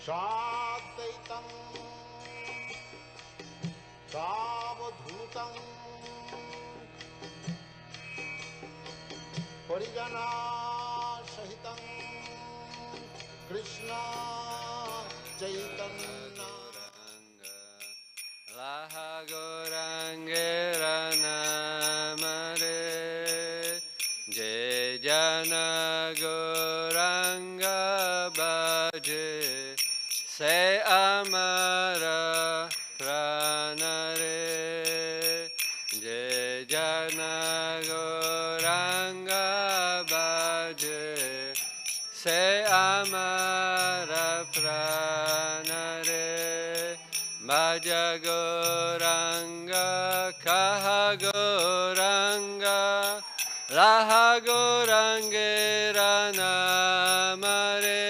Sadvaitam Savadhutam Parijana Sahitam Krishna Chaitanya Laha Gaurangera Namare Jai Jana Gauranga Bhaje Se Amara Pranare Jai Jana Gauranga Bhaje Se Amara Pranare Bhaja Gauranga Kaha Gauranga Laha Gaurangera Namare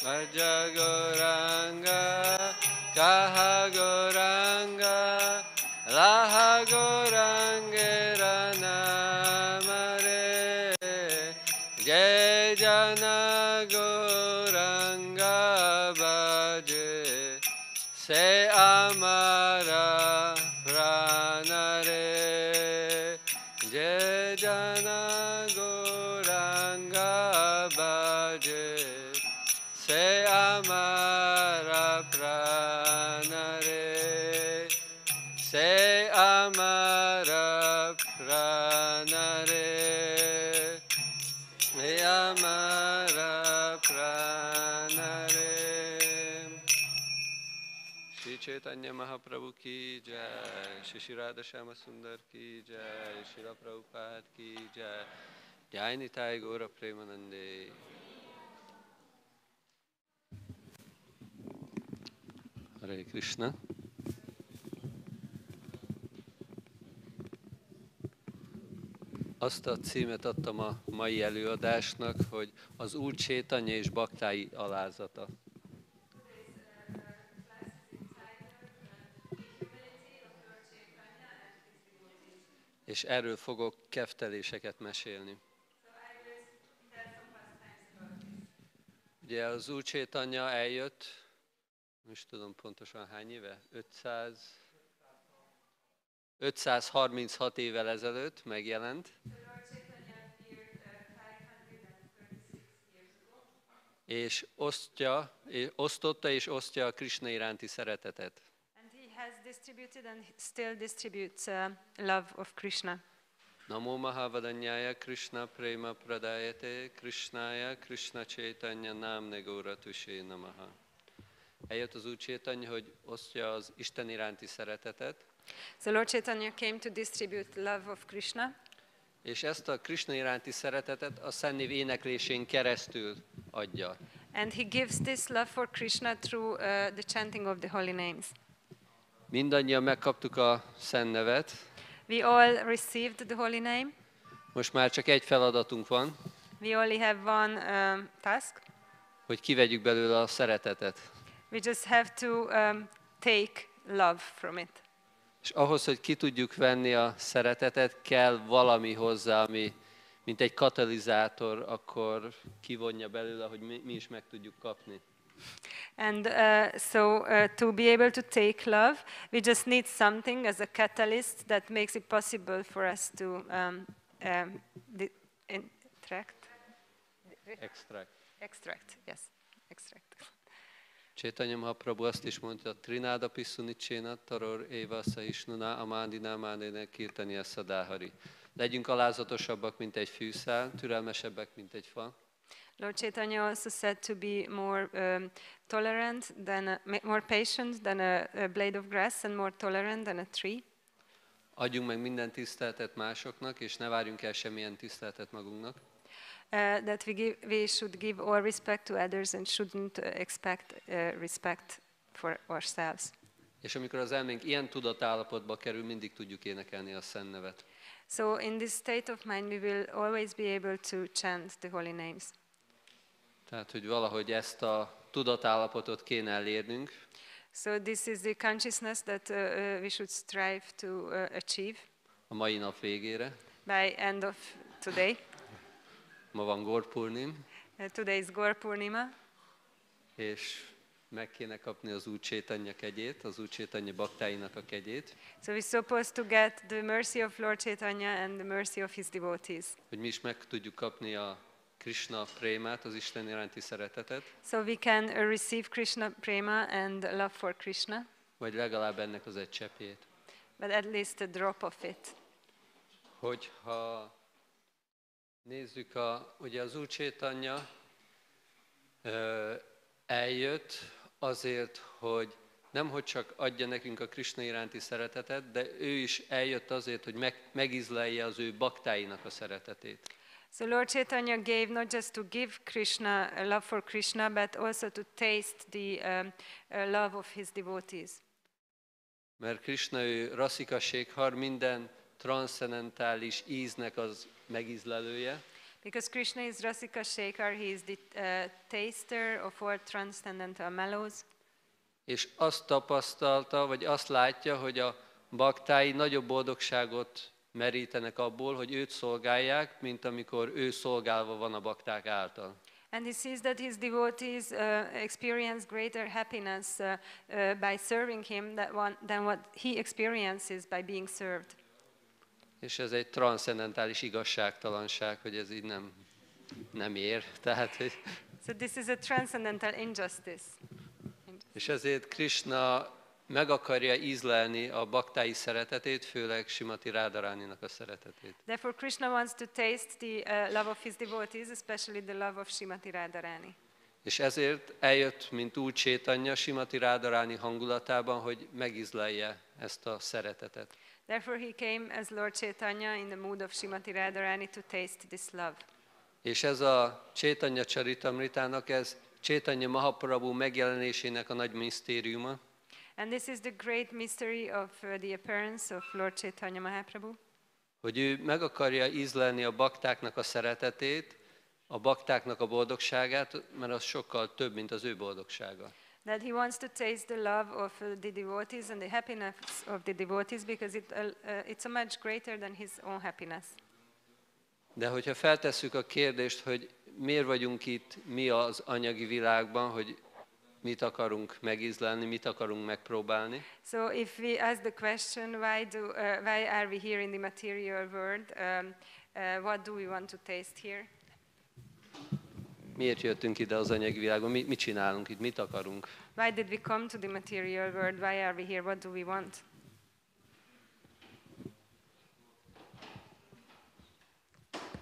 Bhaja Gauranga Kaha Gauranga Laha Gaurangera Namare Jai Jana Gauranga Bhaje Se Amara Pranare Jai Jana Gauranga Bhaje Se Amara Pranare Se Amara Pranare Se Amara Pranare Shri Chaitanya Mahaprabhu ki jai, Shri Shri Radha Shyama Sundar ki jai, Srila Prabhupada ki jai, Jai Nitai Gaura Premanande. Hare Krishna. Azt a címet adtam a mai előadásnak, hogy az Úr Chaitanya és baktái alázata. És erről fogok kefteléseket mesélni. Ugye az Úr Chaitanya eljött, most tudom pontosan hány éve? 536 évvel ezelőtt megjelent. És osztotta és osztja a Krishna iránti szeretetet. Has distributed and still distributes love of Krishna. Namo Mahavadanyaya Krishna Prema Pradayate Krishnaya Krishna Chaitanya Namne Gaura Tushe Namaha. Eljött az Úr Chaitanya, hogy osztja az Isten iránti szeretetet. So Lord Chaitanya came to distribute love of Krishna. És ezt a Krishna iránti szeretetet a Szentnév éneklésén keresztül adja. And he gives this love for Krishna through the chanting of the holy names. Mindannyian megkaptuk a Szent nevet. We all received the holy name. Most már csak egy feladatunk van. We only have one task. Hogy kivegyük belőle a szeretetet. We just have to take love from it. És ahhoz, hogy ki tudjuk venni a szeretetet, kell valami hozzá, ami mint egy katalizátor, akkor kivonja belőle, hogy mi is meg tudjuk kapni. And to be able to take love, we just need something as a catalyst that makes it possible for us to extract. Yes, extract. Chaitanya Mahaprabhu azt is mondta, Trináda Pissunicséna, Taror Éva Sahisnuna, Amádina Mádéne Kirtania Szadahari. Legyünk alázatosabbak, mint egy fűszál, türelmesebbek, mint egy fa. Lord Chaitanya also said to be more tolerant than more patient than a blade of grass and more tolerant than a tree. Adjunk meg minden tiszteletet másoknak, és ne várjunk el semmilyen tiszteletet magunknak. That we should give all respect to others and shouldn't expect respect for ourselves. És amikor az elménk ilyen tudatállapotba kerül, mindig tudjuk énekelni a Szent nevet. So in this state of mind we will always be able to chant the holy names. Tehát, hogy valahogy ezt a tudatállapotot kéne elérnünk. So this is the consciousness that we should strive to achieve. A mai nap végére. By end of today. Ma van Gaura Purnim. Today is Gaura Purnima. és meg kéne kapni az Úr Csétanya kegyét, az Úr Csétanya baktáinak a kegyét, So we're supposed to get the mercy of Lord Chaitanya and the mercy of his devotees. hogy mi is meg tudjuk kapni a Krishna prémát, az Isten iránti szeretetet, So we can receive Krishna prema and love for Krishna, vagy legalább ennek az egy cseppjét. but at least a drop of it. Hogyha nézzük, ugye az Úr Csétanya eljött azért, hogy nemhogy csak adja nekünk a Krishna iránti szeretetet, de ő is eljött azért, hogy megízlelje az ő baktáinak a szeretetét. So Lord Chaitanya gave not just to give Krishna a love for Krishna, but also to taste the love of his devotees. Mert Krishna ő Rasika Shekhar, minden transzcendentális íznek az megízlelője, Because Krishna is Rasika Shekhar, he is the taster of all transcendental mellows. és azt tapasztalta, vagy azt látja, hogy a baktái nagyobb boldogságot merítenek abból, hogy őt szolgálják, mint amikor ő szolgálva van a bakták által. And he sees that his devotees experience greater happiness by serving him than what he experiences by being served. És ez egy transzcendentális igazságtalanság, hogy ez így nem ér. Tehát, So this is a transcendental injustice. és ezért Krishna meg akarja ízlelni a baktái szeretetét, főleg Srimati Radharaninak a szeretetét. Therefore Krishna wants to taste the love of his devotees, especially the love of Srimati Radharani. És ezért eljött, mint Úr Csétanya Srimati Radharani hangulatában, hogy megízlelje ezt a szeretetet. Therefore he came as Lord Chaitanya in the mood of Srimati Radharani to taste this love. És ez a Csétanya Csaritamritának, ez Csétanya Mahaprabhu megjelenésének a nagy misztériuma, And this is the great mystery of the appearance of Lord Chaitanya Mahaprabhu. hogy ő meg akarja ízlelni a baktáknak a szeretetét, a baktáknak a boldogságát, mert az sokkal több, mint az ő boldogsága. That he wants to taste the love of the devotees and the happiness of the devotees because it's a much greater than his own happiness. De hogyha feltesszük a kérdést, hogy miért vagyunk itt mi az anyagi világban, hogy mit akarunk megízlelni, mit akarunk megpróbálni, So if we ask the question, why are we here in the material world, what do we want to taste here? miért jöttünk ide az anyagi világban, mit csinálunk itt, mit akarunk? Why did we come to the material world? Why are we here? What do we want?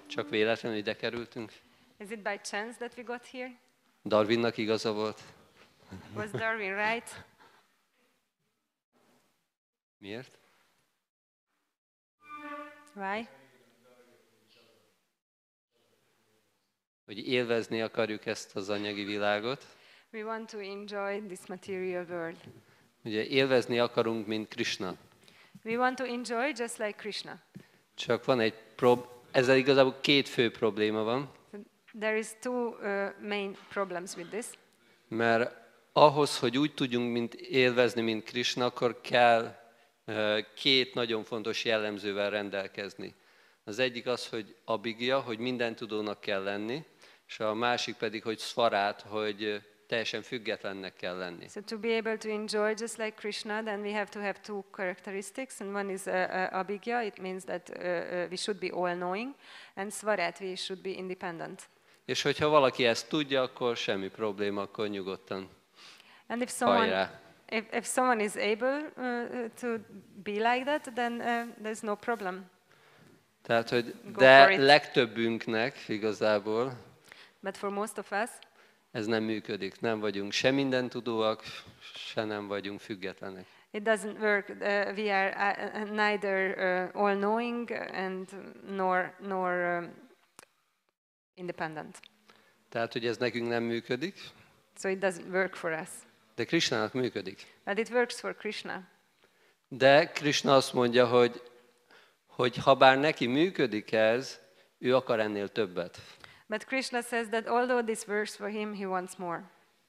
Csak véletlenül ide kerültünk? Is it by chance that we got here? Darwinnak igaza volt? Was Darwin right? Miért? Why? Hogy élvezni akarjuk ezt az anyagi világot. We want to enjoy this material world. Ugye élvezni akarunk, mint Krishna. We want to enjoy just like Krishna. Csak van egy ezzel igazából két fő probléma van. There is two main problems with this. Mert ahhoz, hogy úgy tudjunk élvezni, mint Krishna, akkor kell két nagyon fontos jellemzővel rendelkezni. Az egyik az, hogy abhigya, hogy mindentudónak kell lenni, és a másik pedig, hogy szvarát, hogy teljesen függetlennek kell lenni. So to be able to enjoy just like Krishna, then we have to have two characteristics, and one is abhigya, it means that we should be all-knowing, and svarat, we should be independent. És hogyha valaki ezt tudja, akkor semmi probléma, akkor nyugodtan And if hajrá. someone is able to be like that, then there's no problem. Tehát, hogy for de it. legtöbbünknek igazából But for most of us, ez nem működik. Nem vagyunk se mindentudóak, se nem vagyunk függetlenek. it doesn't work. We are neither all-knowing and nor independent. Tehát, hogy ez nekünk nem működik, So it doesn't work for us. de Krishnának működik. But it works for Krishna. De Krishna azt mondja, hogy ha bár neki működik ez, ő akar ennél többet. But Krishna says that although this works for him, he wants more.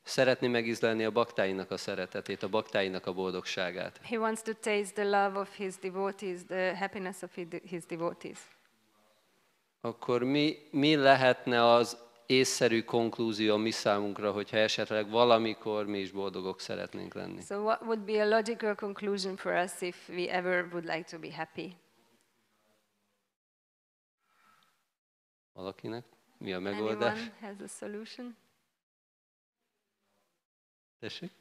Szeretné megízlelni a baktáinak a szeretetét, a baktáinak a boldogságát. He wants to taste the love of his devotees, the happiness of his devotees. Akkor mi lehetne az észszerű konklúzió a mi számunkra, hogyha esetleg valamikor mi is boldogok szeretnénk lenni. So what would be a logical conclusion for us if we ever would like to be happy? Valakinek? Mi a megoldás? Anyone has a solution? Tessék?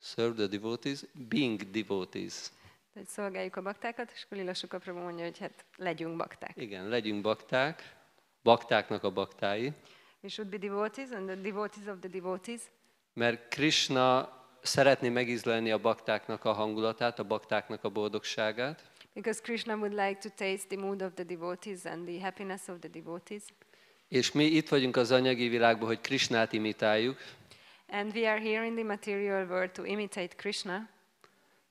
Serve the devotees, being devotees. Tehát szolgáljuk a baktákat, és akkor Lila Suka Prabhu mondja, hogy hát legyünk bakták. Igen, legyünk bakták, baktáknak a baktái. We should be devotees and the devotees of the devotees. Mert Krishna szeretné megízlelni a baktáknak a hangulatát, a baktáknak a boldogságát. Because Krishna would like to taste the mood of the devotees and the happiness of the devotees. És mi itt vagyunk az anyagi világban, hogy Krishnát imitáljuk. And we are here in the material world to imitate Krishna.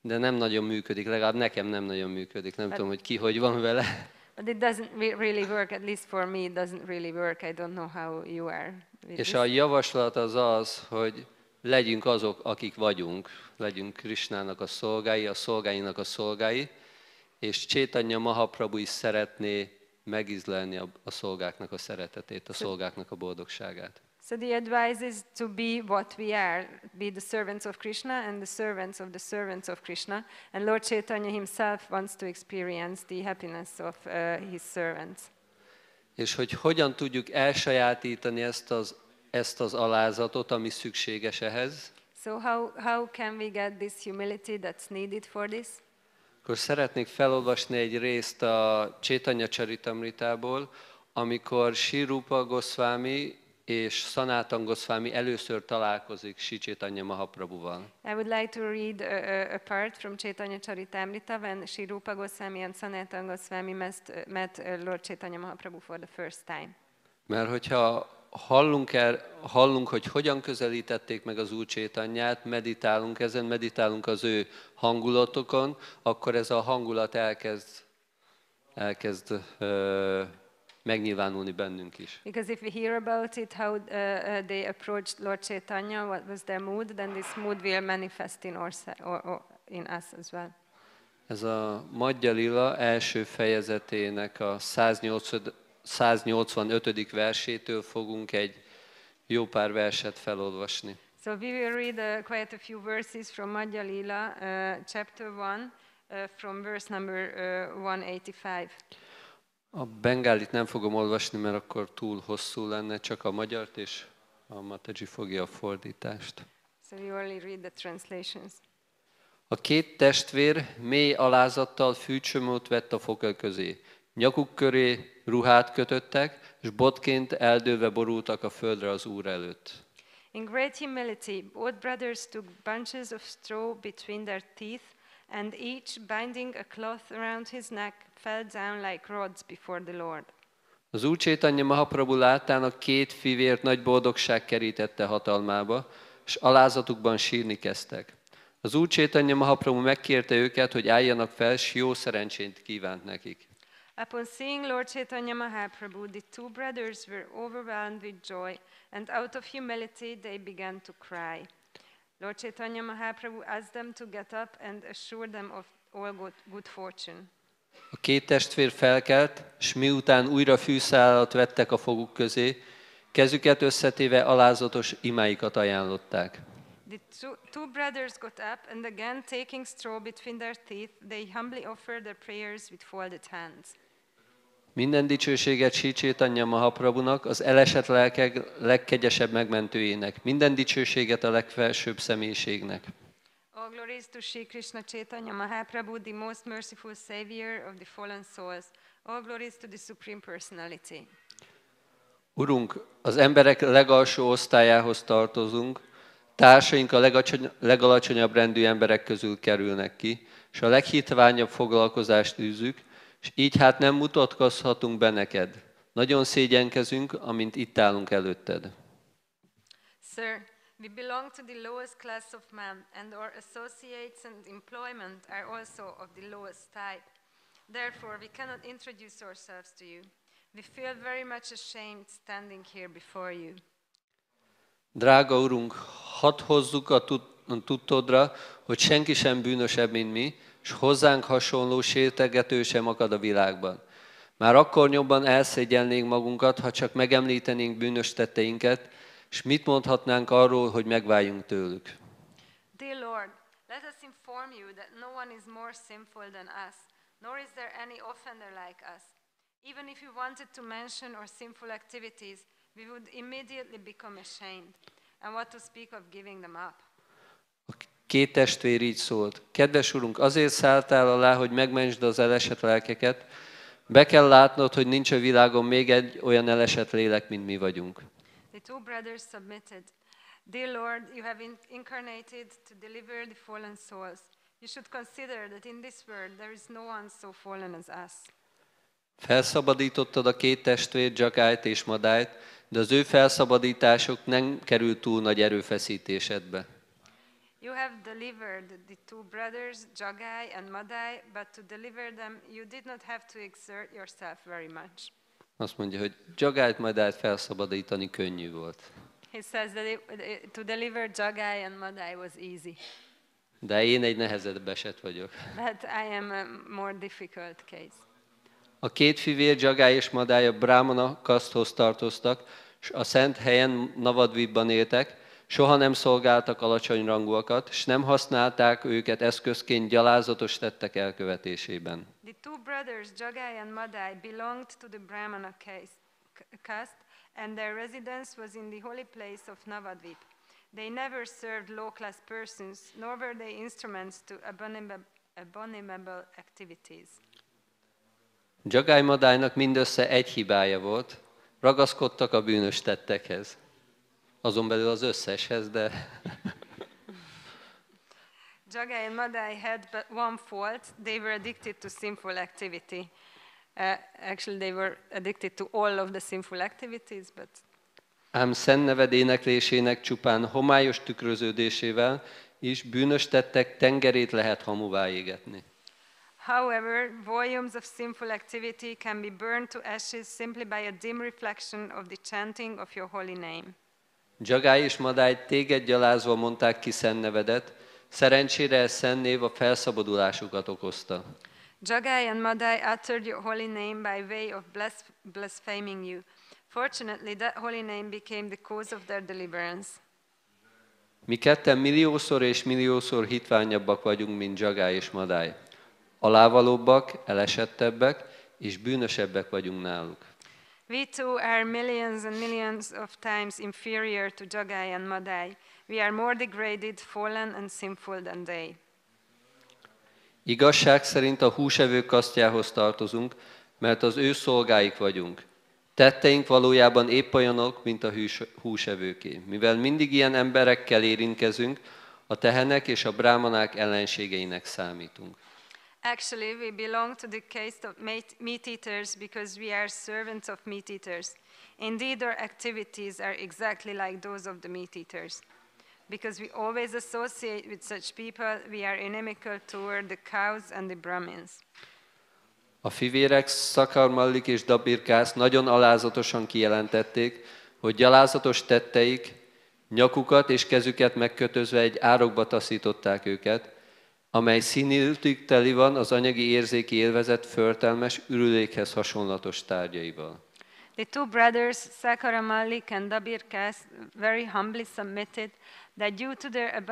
De nem nagyon működik, legalább nekem nem nagyon működik. Nem tudom, hogy ki hogy van vele. But it doesn't really work, at least for me it doesn't really work. I don't know how you are with És this. a javaslat az az, hogy legyünk azok, akik vagyunk. Legyünk Krishnának a szolgái, a szolgáinak a szolgái. És Chaitanya Mahaprabhu is szeretné megízlelni a szolgáknak a szeretetét, a szolgáknak a boldogságát. So the advice is to be what we are, be the servants of Krishna and the servants of Krishna. And Lord Chaitanya himself wants to experience the happiness of his servants. És hogy hogyan tudjuk elsajátítani ezt az alázatot, ami szükséges ehhez, So how can we get this humility that's needed for this? akkor szeretnék felolvasni egy részt a Chaitanya Charitamritából, amikor Sri Rupa Goswami és Sanatan Goswami először találkozik Sri Chaitanya Mahaprabhuval. I would like to read a part from Chaitanya Charitamrita when Sri Rupa Goswami and Sanatan Goswami met Lord Chaitanya Mahaprabhu for the first time. Mert hogyha hallunk, hogy hogyan közelítették meg az Úr Chaitanyát, meditálunk ezen, meditálunk az ő hangulatokon, akkor ez a hangulat elkezd megnyilvánulni bennünk is. Because if we hear about it, how they approached Lord Chaitanya, what was their mood, then this mood will manifest in us as well. Ez a Madhya Lila első fejezetének a 185. versétől fogunk egy jó pár verset felolvasni. So we will read quite a few verses from Madhya Lila, chapter 1, from verse number 185. A bengálit nem fogom olvasni, mert akkor túl hosszú lenne, csak a magyart, és a Mataji fogja a fordítást. So we only read the translations. A két testvér mély alázattal fűcsömöt vett a foka közé. Nyakuk köré ruhát kötöttek, és botként eldőlve borultak a földre az Úr előtt. In great humility, both brothers took bunches of straw between their teeth, and each, binding a cloth around his neck, fell down like rods before the Lord. Az Úr Chaitanya Mahaprabhu láttán a két fivért nagy boldogság kerítette hatalmába, és alázatukban sírni kezdtek. Az Úr Chaitanya Mahaprabhu megkérte őket, hogy álljanak fel, s jó szerencsét kívánt nekik. Upon seeing Lord Chaitanya Mahaprabhu, the two brothers were overwhelmed with joy, and out of humility they began to cry. Lord Chaitanya Mahaprabhu asked them to get up and assured them of all good fortune. A két testvér felkelt, s miután újra fűszálat vettek a foguk közé, kezüket összetéve alázatos imáikat ajánlották. The two brothers got up, and again taking straw between their teeth, they humbly offered their prayers with folded hands. Minden dicsőséget Sri Chaitanya Mahaprabhunak, az elesett lelkek legkegyesebb megmentőjének. Minden dicsőséget a legfelsőbb személyiségnek. All glories to Sri Krishna Chaitanya Mahaprabhu, the most merciful savior of the fallen souls. All glories to the Supreme Personality. Urunk, az emberek legalsó osztályához tartozunk, társaink a legalacsonyabb rendű emberek közül kerülnek ki, és a leghitványabb foglalkozást űzzük, és így hát nem mutatkozhatunk be neked. Nagyon szégyenkezünk, amint itt állunk előtted. Sir, we belong to the lowest class of man, and our associates and employment are also of the lowest type. Therefore, we cannot introduce ourselves to you. We feel very much ashamed standing here before you. Drága Urunk, hadd hozzuk a tudtodra, hogy senki sem bűnösebb, mint mi, és hozzánk hasonló sértegető sem akad a világban. Már akkor jobban elszégyelnénk magunkat, ha csak megemlítenénk bűnös tetteinket, és mit mondhatnánk arról, hogy megváljunk tőlük. Dear Lord, let us inform you that no one is more sinful than us, nor is there any offender like us. Even if you wanted to mention our sinful activities, we would immediately become ashamed. And what to speak of giving them up? A két testvér így szólt: Kedves Urunk, azért szálltál alá, hogy megmentsd az elesett lelkeket. Be kell látnod, hogy nincs a világon még egy olyan elesett lélek, mint mi vagyunk. The two brothers submitted. Dear Lord, you have incarnated to deliver the fallen souls. You should consider that in this world there is no one so fallen as us. Felszabadítottad a két testvért, Dzsagályt és Madályt, de az ő felszabadításuk nem került túl nagy erőfeszítésedbe. You have delivered the two brothers, Jagai and Madai, but to deliver them you did not have to exert yourself very much. Azt mondja, hogy Dzsagályt, Madályt felszabadítani könnyű volt. He says that to deliver Jagai and Madai was easy, De én egy nehezebb eset vagyok. but I am a more difficult case. A két fivér, Dzsagály és Madály a brámana kaszthoz tartoztak, és a szent helyen Navadvipban éltek, soha nem szolgáltak alacsony rangúakat, és nem használták őket eszközként gyalázatos tettek elkövetésében. The two brothers, Jagai and Madai, belonged to the Brahmana caste, and their residence was in the holy place of Navadvip. They never served low-class persons, nor were they instruments to abominable activities. Dzsagály Madálynak mindössze egy hibája volt, ragaszkodtak a bűnös tettekhez. Azon belül az összeshez, de... Jagai and Madai had but one fault. They were addicted to sinful activity. Actually, they were addicted to all of the sinful activities, but... Ám szent neved éneklésének csupán homályos tükröződésével is bűnös tettek tengerét lehet hamuvá égetni. However, volumes of sinful activity can be burned to ashes simply by a dim reflection of the chanting of your holy name. Dzsagály és Madály téged gyalázva mondták ki szent nevedet, szerencsére ez szent név a felszabadulásukat okozta. Jagai and Madai uttered your holy name by way of blaspheming you. Fortunately, that holy name became the cause of their deliverance. Mi ketten milliószor és milliószor hitványabbak vagyunk, mint Dzsagály és Madály. Alávalóbbak, elesettebbek és bűnösebbek vagyunk náluk. We too are millions and millions of times inferior to Jagai and Madai. We are more degraded, fallen and sinful than they. Igazság szerint a húsevők kasztjához tartozunk, mert az ő szolgáik vagyunk. Tetteink valójában épp olyanok, mint a húsevőké. Mivel mindig ilyen emberekkel érintkezünk, a tehenek és a brámanák ellenségeinek számítunk. Actually, we belong to the caste of meat eaters because we are servants of meat eaters. Indeed, our activities are exactly like those of the meat eaters. Because we always associate with such people, we are inimical toward the cows and the Brahmins. A fivérek Szakarmallik és Dabirkász nagyon alázatosan kijelentették, hogy gyalázatos tetteik, nyakukat és kezüket megkötözve egy árokba taszították őket, amely színültük teli van az anyagi érzéki élvezet förtelmes ürülékhez hasonlatos tárgyaival. The two brothers, Sakara Malik and Dabir Kas, very humbly submitted that due to their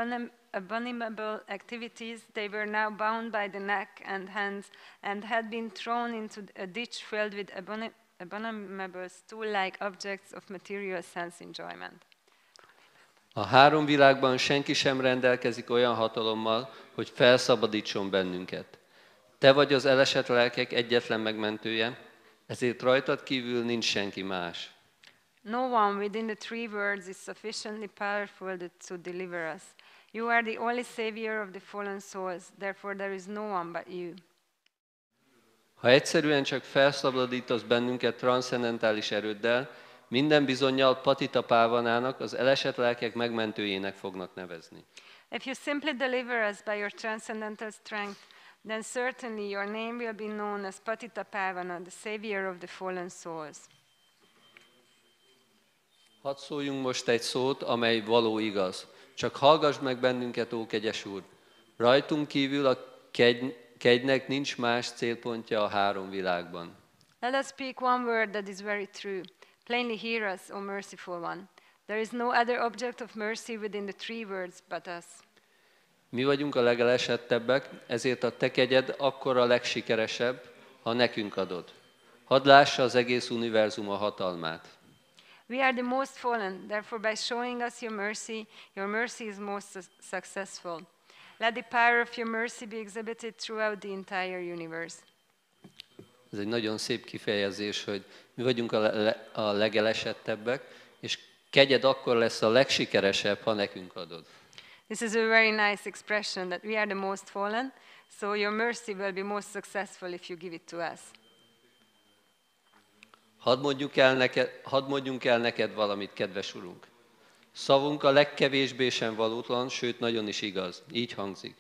abominable activities, they were now bound by the neck and hands and had been thrown into a ditch filled with abominable stool-like objects of material sense enjoyment. A három világban senki sem rendelkezik olyan hatalommal, hogy felszabadítson bennünket. Te vagy az elesett lelkek egyetlen megmentője, ezért rajtad kívül nincs senki más. No one within the three worlds is sufficiently powerful to deliver us. You are the only savior of the fallen souls, therefore there is no one but you. Ha egyszerűen csak felszabadítasz bennünket transzcendentális erőddel, minden bizonnyal Patita Pávanának, az elesett lelkek megmentőjének fognak nevezni. If you simply deliver us by your transcendental strength, then certainly your name will be known as Patita Pavana, the savior of the fallen souls. Hadd szóljunk most egy szót, amely való igaz. Csak hallgass meg bennünket, ó kegyes Úr! Rajtunk kívül a kegynek nincs más célpontja a három világban. Let us speak one word that is very true. Plainly hear us, O merciful one. There is no other object of mercy within the three words but us. Mi vagyunk a legelesettebbek, ezért a te kegyed akkor a legsikeresebb, ha nekünk adod. Hadd lássa az egész univerzum a hatalmát. We are the most fallen, therefore by showing us your mercy is most successful. Let the power of your mercy be exhibited throughout the entire universe. Ez egy nagyon szép kifejezés, hogy mi vagyunk a legelesettebbek, és kegyed akkor lesz a legsikeresebb, ha nekünk adod. This is a very nice expression that we are the most fallen, so your mercy will be most successful if you give it to us. Hadd mondjunk el neked valamit, kedves Urunk. Szavunk a legkevésbé sem valótlan, sőt nagyon is igaz. Így hangzik.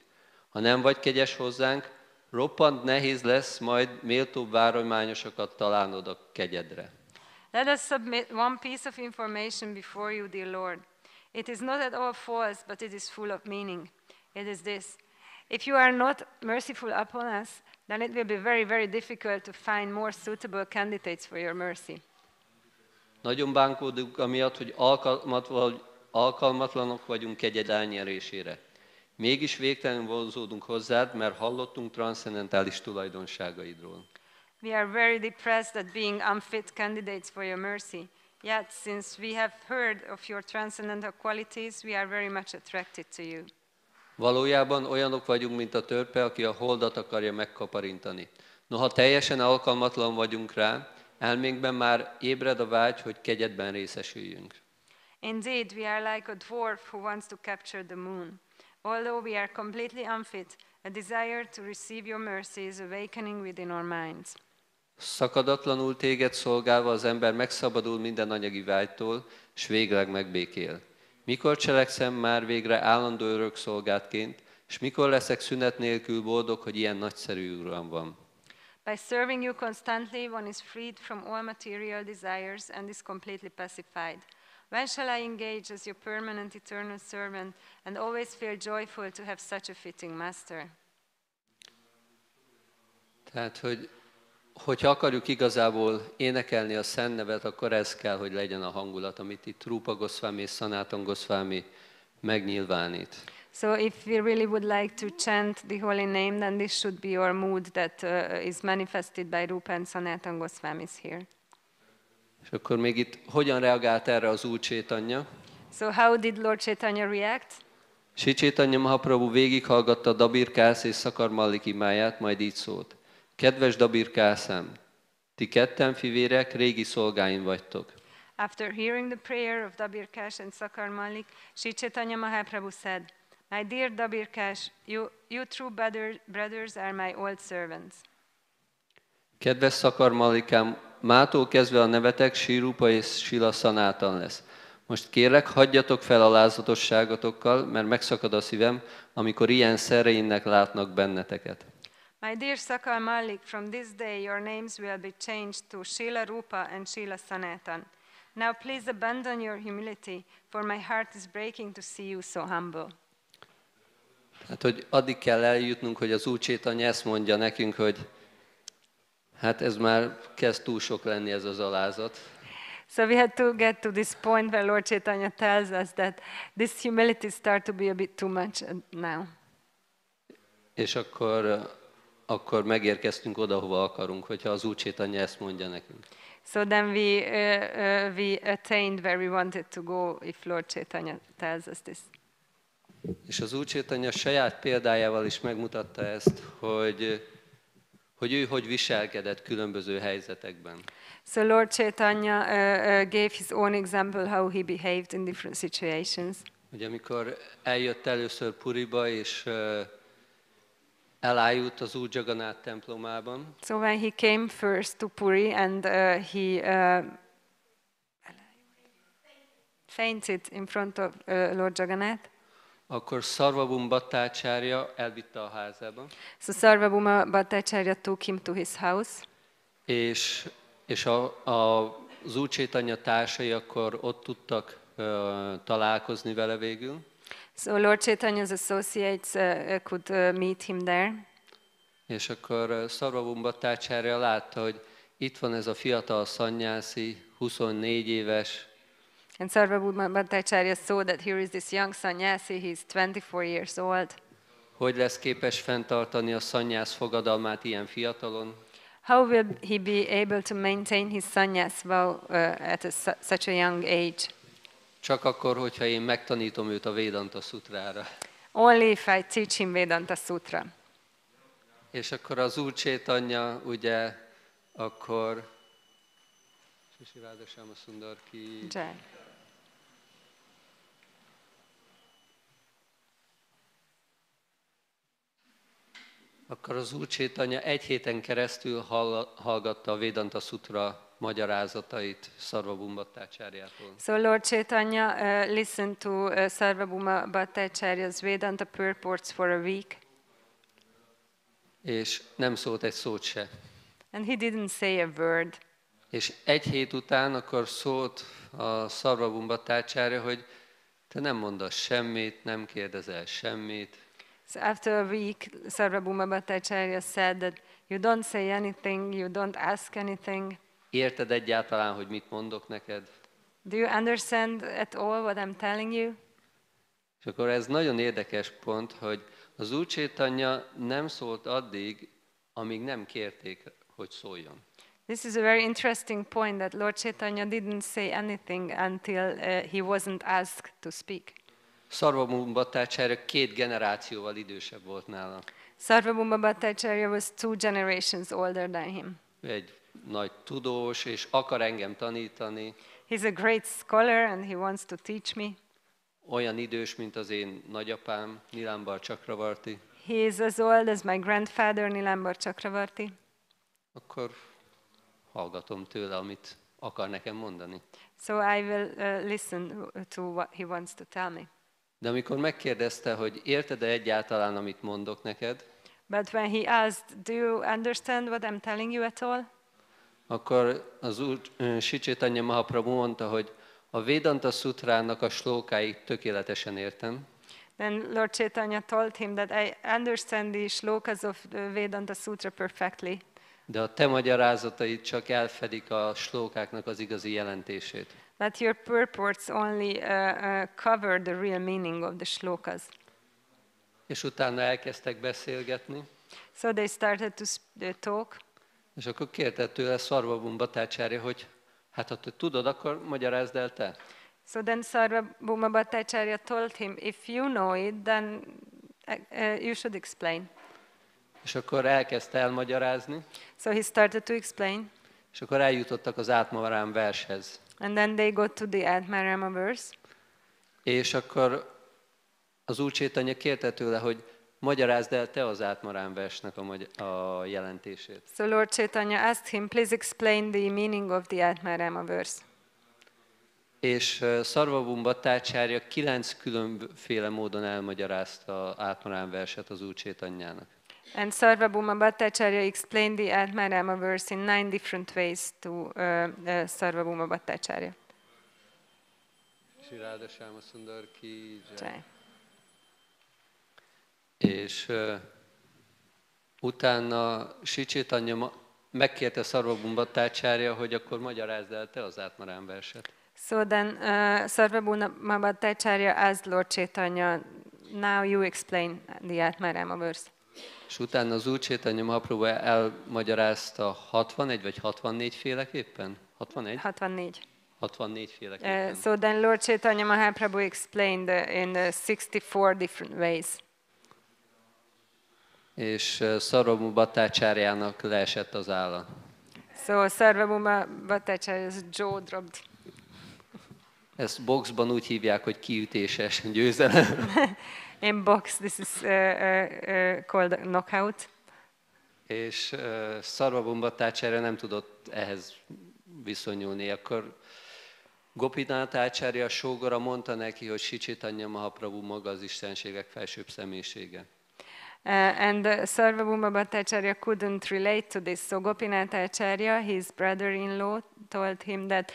Ha nem vagy kegyes hozzánk, roppant nehéz lesz majd méltóbb várományosokat találnod a kegyedre. Let us submit one piece of information before you, dear Lord. It is not at all false, but it is full of meaning. It is this. If you are not merciful upon us, then it will be very, very difficult to find more suitable candidates for your mercy. Nagyon bánkódunk amiatt, hogy alkalmatlanok vagyunk kegyed elnyerésére. Mégis végtelenül vonzódunk hozzád, mert hallottunk transzcendentális tulajdonságaidról. We are very depressed at being unfit candidates for your mercy. Yet, since we have heard of your transcendental qualities, we are very much attracted to you. Valójában olyanok vagyunk, mint a törpe, aki a holdat akarja megkaparintani. Noha teljesen alkalmatlan vagyunk rá, elménkben már ébred a vágy, hogy kegyedben részesüljünk. Indeed, we are like a dwarf who wants to capture the moon. Although we are completely unfit, a desire to receive your mercy is awakening within our minds. Szakadatlanul téged szolgálva az ember megszabadul minden anyagi vágytól, és végleg megbékél. Mikor cselekszem már végre állandó örökszolgátként, és mikor leszek szünet nélkül boldog, hogy ilyen nagyszerű Uram van? By serving you constantly, one is freed from all material desires and is completely pacified. When shall I engage as your permanent eternal servant and always feel joyful to have such a fitting master? Tehát, hogyha akarjuk igazából énekelni a Szent Nevet, akkor ez kell, hogy legyen a hangulat, amit itt Rupa Goswami és Sanatana Goswami megnyilvánít. So if we really would like to chant the holy name, then this should be our mood that is manifested by Rupa and Sanatana Goswamis here. És akkor még itt hogyan reagált erre az Úr Chaitanya? So how did Lord Chaitanya react? Sri Chaitanya Mahaprabhu végighallgatta Dabirkász és Szakar Mallik imáját, majd így szólt. Kedves Dabirkászám, ti ketten fivérek, régi szolgáim vagytok. After hearing the prayer of Dabirkash and Sakar Malik, Sri Chaitanya Mahaprabhu said, My dear Dabirkash, you true brothers are my old servants. Kedves Szakar Mallikám, mától kezdve a nevetek Sri Rupa és Srila Sanatana lesz. Most kérlek, hagyjatok fel alázatosságatokkal, mert megszakad a szívem, amikor ilyen szereinnek látnak benneteket. My dear Sakar Malik, from this day your names will be changed to Srila Rupa and Srila Sanatana. Now please abandon your humility, for my heart is breaking to see you so humble. Hát, hogy addig kell eljutnunk, hogy az Úr Chaitanya ezt mondja nekünk, hogy hát ez már kezd túl sok lenni ez az alázat. So we had to get to this point where Lord Chaitanya tells us that this humility start to be a bit too much now. És akkor megérkeztünk oda, hova akarunk, hogyha az Úr Chaitanya ezt mondja nekünk. So then we attained where we wanted to go if Lord Chaitanya tells us this. És az Úr Chaitanya saját példájával is megmutatta ezt, hogy ő hogy viselkedett különböző helyzetekben. So Lord Chaitanya gave his own example how he behaved in different situations. Ugye amikor eljött először Puriba, és elájult az Úr Jagannath templomában. So when he came first to Puri and he fainted in front of Lord Jagannath. Akkor Sarvabhuma Bhattacharya elvitte a házába. So Sarvabhuma Bhattacharya took him to his house. És az Úr Chaitanya társai akkor ott tudtak találkozni vele végül. So Lord Chaitanya's associates could meet him there. És akkor Sarvabhuma Bhattacharya látta, hogy itt van ez a fiatal szannyászi, 24 éves, And Sarvabhauma Bhattacharya saw that here is this young sannyasi, he's 24 years old. hogy lesz képes fenntartani a szannyász fogadalmát ilyen fiatalon, How will he be able to maintain his sannyas vow at such a young age? csak akkor, hogyha én megtanítom őt a Vedanta szutrára. Only if I teach him Vedanta Sutra. És akkor az Úr Csétanya, ugye, akkor... Jai. Akkor az Úr Csétanya egy héten keresztül hallgatta a Vedanta Sutra magyarázatait Sarvabhauma Bhattacharjától. So Lord Chaitanya listened to Sarvabhauma Bhattacharya's Vedanta purports for a week. És nem szólt egy szót se. And he didn't say a word. És egy hét után akkor szólt a Sarvabhauma Bhattacharya, hogy te nem mondasz semmit, nem kérdezel semmit. So after a week, Sarvabhauma Bhattacharya said that you don't say anything, you don't ask anything. Érted egyáltalán, hogy mit mondok neked? Do you understand at all what I'm telling you? És akkor ez nagyon érdekes pont, hogy az Úr Csétanya nem szólt addig, amíg nem kérték, hogy szóljon. This is a very interesting point that Lord Chaitanya didn't say anything until he wasn't asked to speak. Sarvabhauma Bhattacharya 2 generációval idősebb volt nála. Sarvabhauma Bhattacharya was 2 generations older than him. Egy nagy tudós, és akar engem tanítani. He's a great scholar and he wants to teach me. Olyan idős, mint az én nagyapám, Nilambar Chakravarti. He is as old as my grandfather, Nilambar Chakravarti. Akkor hallgatom tőle, amit akar nekem mondani. So I will listen to what he wants to tell me. De amikor megkérdezte, hogy érted-e egyáltalán, amit mondok neked, But when he asked, do you understand what I'm telling you at all? akkor az Úr Sri Chaitanya Mahaprabhu mondta, hogy a Vedanta Szutrának a slókáit tökéletesen értem. Then Lord Chaitanya told him that I understand the shlokas of the Vedanta Sutra perfectly. De a te magyarázataid csak elfedik a slókáknak az igazi jelentését. But your purports only cover the real meaning of the shlokas. És utána elkezdtek beszélgetni, So they started to talk. és akkor kérte tőle Sarvabhauma Bhattacharya, hogy hát ha te tudod, akkor magyarázd el te. So then Sarvabhauma Bhattacharya told him, if you know it, then you should explain. És akkor elkezdte elmagyarázni, So he started to explain. és akkor eljutottak az Átmarám vershez. And then they got to the Atmarama verse. És akkor az Úr Csétanya kérte tőle, hogy magyarázd el te az Átmarám versnek a jelentését. So Lord Chaitanya asked him, please explain the meaning of the Atmarama verse. És Sarvabhauma Bhattacharya 9 különféle módon elmagyarázta az Átmarám verset az Úr Csétanyának. And Sarvabhauma Bhattacharya explained the Atmarama verse in 9 different ways to Sarvabhauma Bhattacharya. Shri Radha Shyama Sundar ki jai. Jai. És utána Sri Chaitanya megkérte Sarvabhauma Bhattacharya, hogy akkor magyarázd el te az Átmarám verset. So then Sarvabhauma Bhattacharya asked Lord Chaitanya, now you explain the Atmarama verse. És utána az Úr Csétanya Mahaprabhu elmagyarázta 61 vagy 64 féleképpen? 61? 64. 64 féleképpen. So then Lord Chaitanya Mahaprabhu explained in 64 different ways. És Sarvabhauma Bhattacharjának leesett az álla. So Sarvabhauma Bhattacharya's jaw dropped. Ezt boxban úgy hívják, hogy kiütéses győzelem. In box, this is called a knockout. És Sarvabhauma Bhattacharya nem tudott ehhez viszonyulni. Akkor Gopinath Acharya a sógora mondta neki, hogy Sri Chaitanya Mahaprabhu maga az istenségek felsőbb személyisége. And Sarvabhauma Bhattacharya couldn't relate to this. So Gopinath Acharya, his brother-in-law, told him that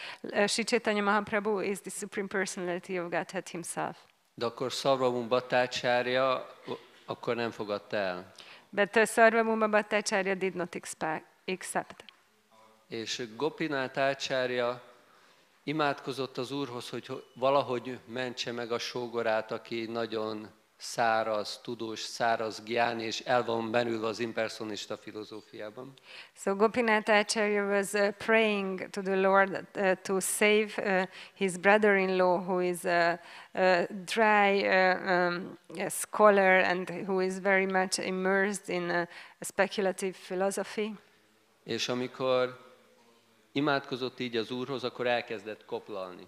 Sri Chaitanya Mahaprabhu is the Supreme Personality of Godhead himself. De akkor Sarvabhauma Bhattacharya akkor nem fogadta el. But Sarvabhauma Bhattacharya did not accept. És Gopinath Ácsárja imádkozott az Úrhoz, hogy valahogy mentse meg a sógorát, aki nagyon száraz, tudós, száraz gyáni, és el van merülve az impersonista filozófiában. So Gopinath Acharya was praying to the Lord to save his brother-in-law, who is a dry a scholar and who is very much immersed in a speculative philosophy. És amikor imádkozott így az Úrhoz, akkor elkezdett koplalni.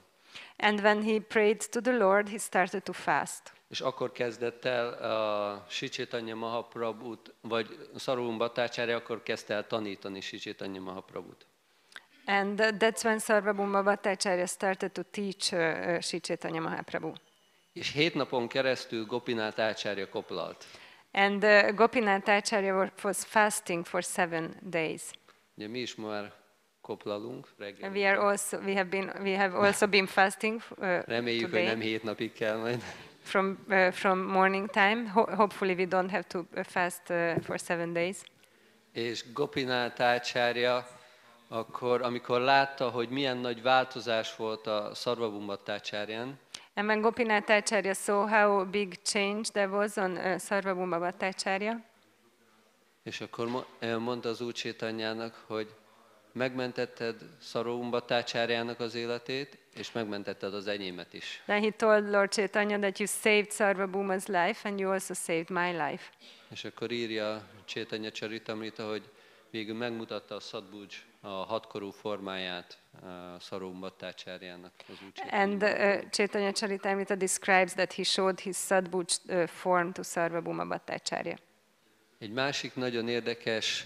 And when he prayed to the Lord, he started to fast. És akkor kezdett el a Sri Chaitanya Mahaprabhut, vagy Sarvabhauma Bhattacharya akkor kezdte el tanítani Sri Chaitanya Mahaprabhut. And that's when Sarvabhauma Bhattacharya started to teach Sri Chaitanya Mahaprabhu. És 7 napon keresztül Gopinath Ácsárja koplalt. And Gopinath Acharya was fasting for 7 days. Ugye mi is már koplalunk reggel. We have also been fasting Reméljük, today. hogy nem 7 napig kell majd. From morning time. Hopefully we don't have to fast for 7 days. És Gopinath Ácsárja akkor, amikor látta, hogy milyen nagy változás volt a Sarvabhauma Bhattacharyan, And when Gopinath Acharya saw how big change there was on Sarvabhauma Bhattacharya, és akkor mondta az Úr Chaitanyának, hogy megmentetted Sarvabhauma Bhattacharjának az életét, és megmentetted az enyémet is. then he told Lord Chaitanya that you saved Sarvabhauma's life and you also saved my life. És akkor írja Chaitanya Charitamrita, hogy végül megmutatta a Sadbhuj a hatkorú formáját Sarvabhauma Bhattacharjának az Úr And Chaitanya. Chaitanya Charitamrita describes that he showed his Sadbhuj form to Sarvabhauma Bhattacharya. Egy másik nagyon érdekes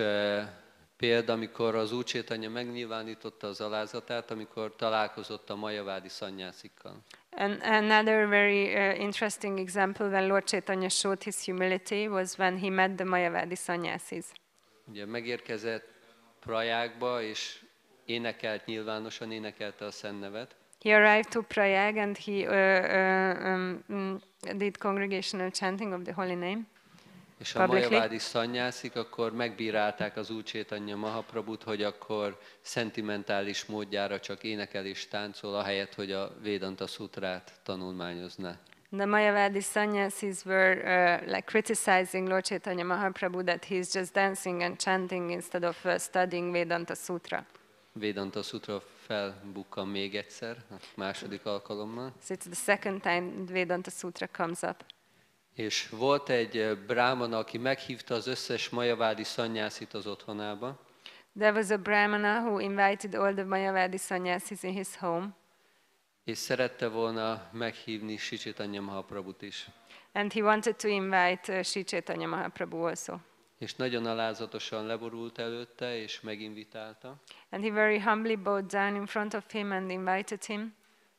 példa, amikor az Úr Chaitanya megnyilvánította az alázatát, amikor találkozott a majavádi szannyászikkal. And another very interesting example when Lord Chaitanya showed his humility was when he met the Mayavadi sannyasis. Ugye megérkezett Prajágba, és énekelt nyilvánosan, énekelte a Szent Nevet. He arrived to Prayag and he did congregational chanting of the holy name. És a Publicly. majavádi szannyászik akkor megbírálták az Úr Chaitanya Mahaprabhut, hogy akkor szentimentális módjára csak énekel és táncol, ahelyett, hogy a Vedanta Sutrát tanulmányozná. The Mayavadi sannyasis were like criticizing Lord Chaitanya Mahaprabhu that he's just dancing and chanting instead of studying Vedanta Sutra. Vedanta Sutra felbukkan még egyszer, a második alkalommal. So it's the second time Vedanta Sutra comes up. És volt egy brahmana, aki meghívta az összes majavádi szannyászit az otthonába, There was a brahmana who invited all the Mayavadi sannyasis in his home, és szerette volna meghívni Sri Chaitanya Mahaprabhut is. and he wanted to invite Sri Chaitanya Mahaprabhu also. És nagyon alázatosan leborult előtte, és meginvitálta, And he very humbly bowed down in front of him and invited him,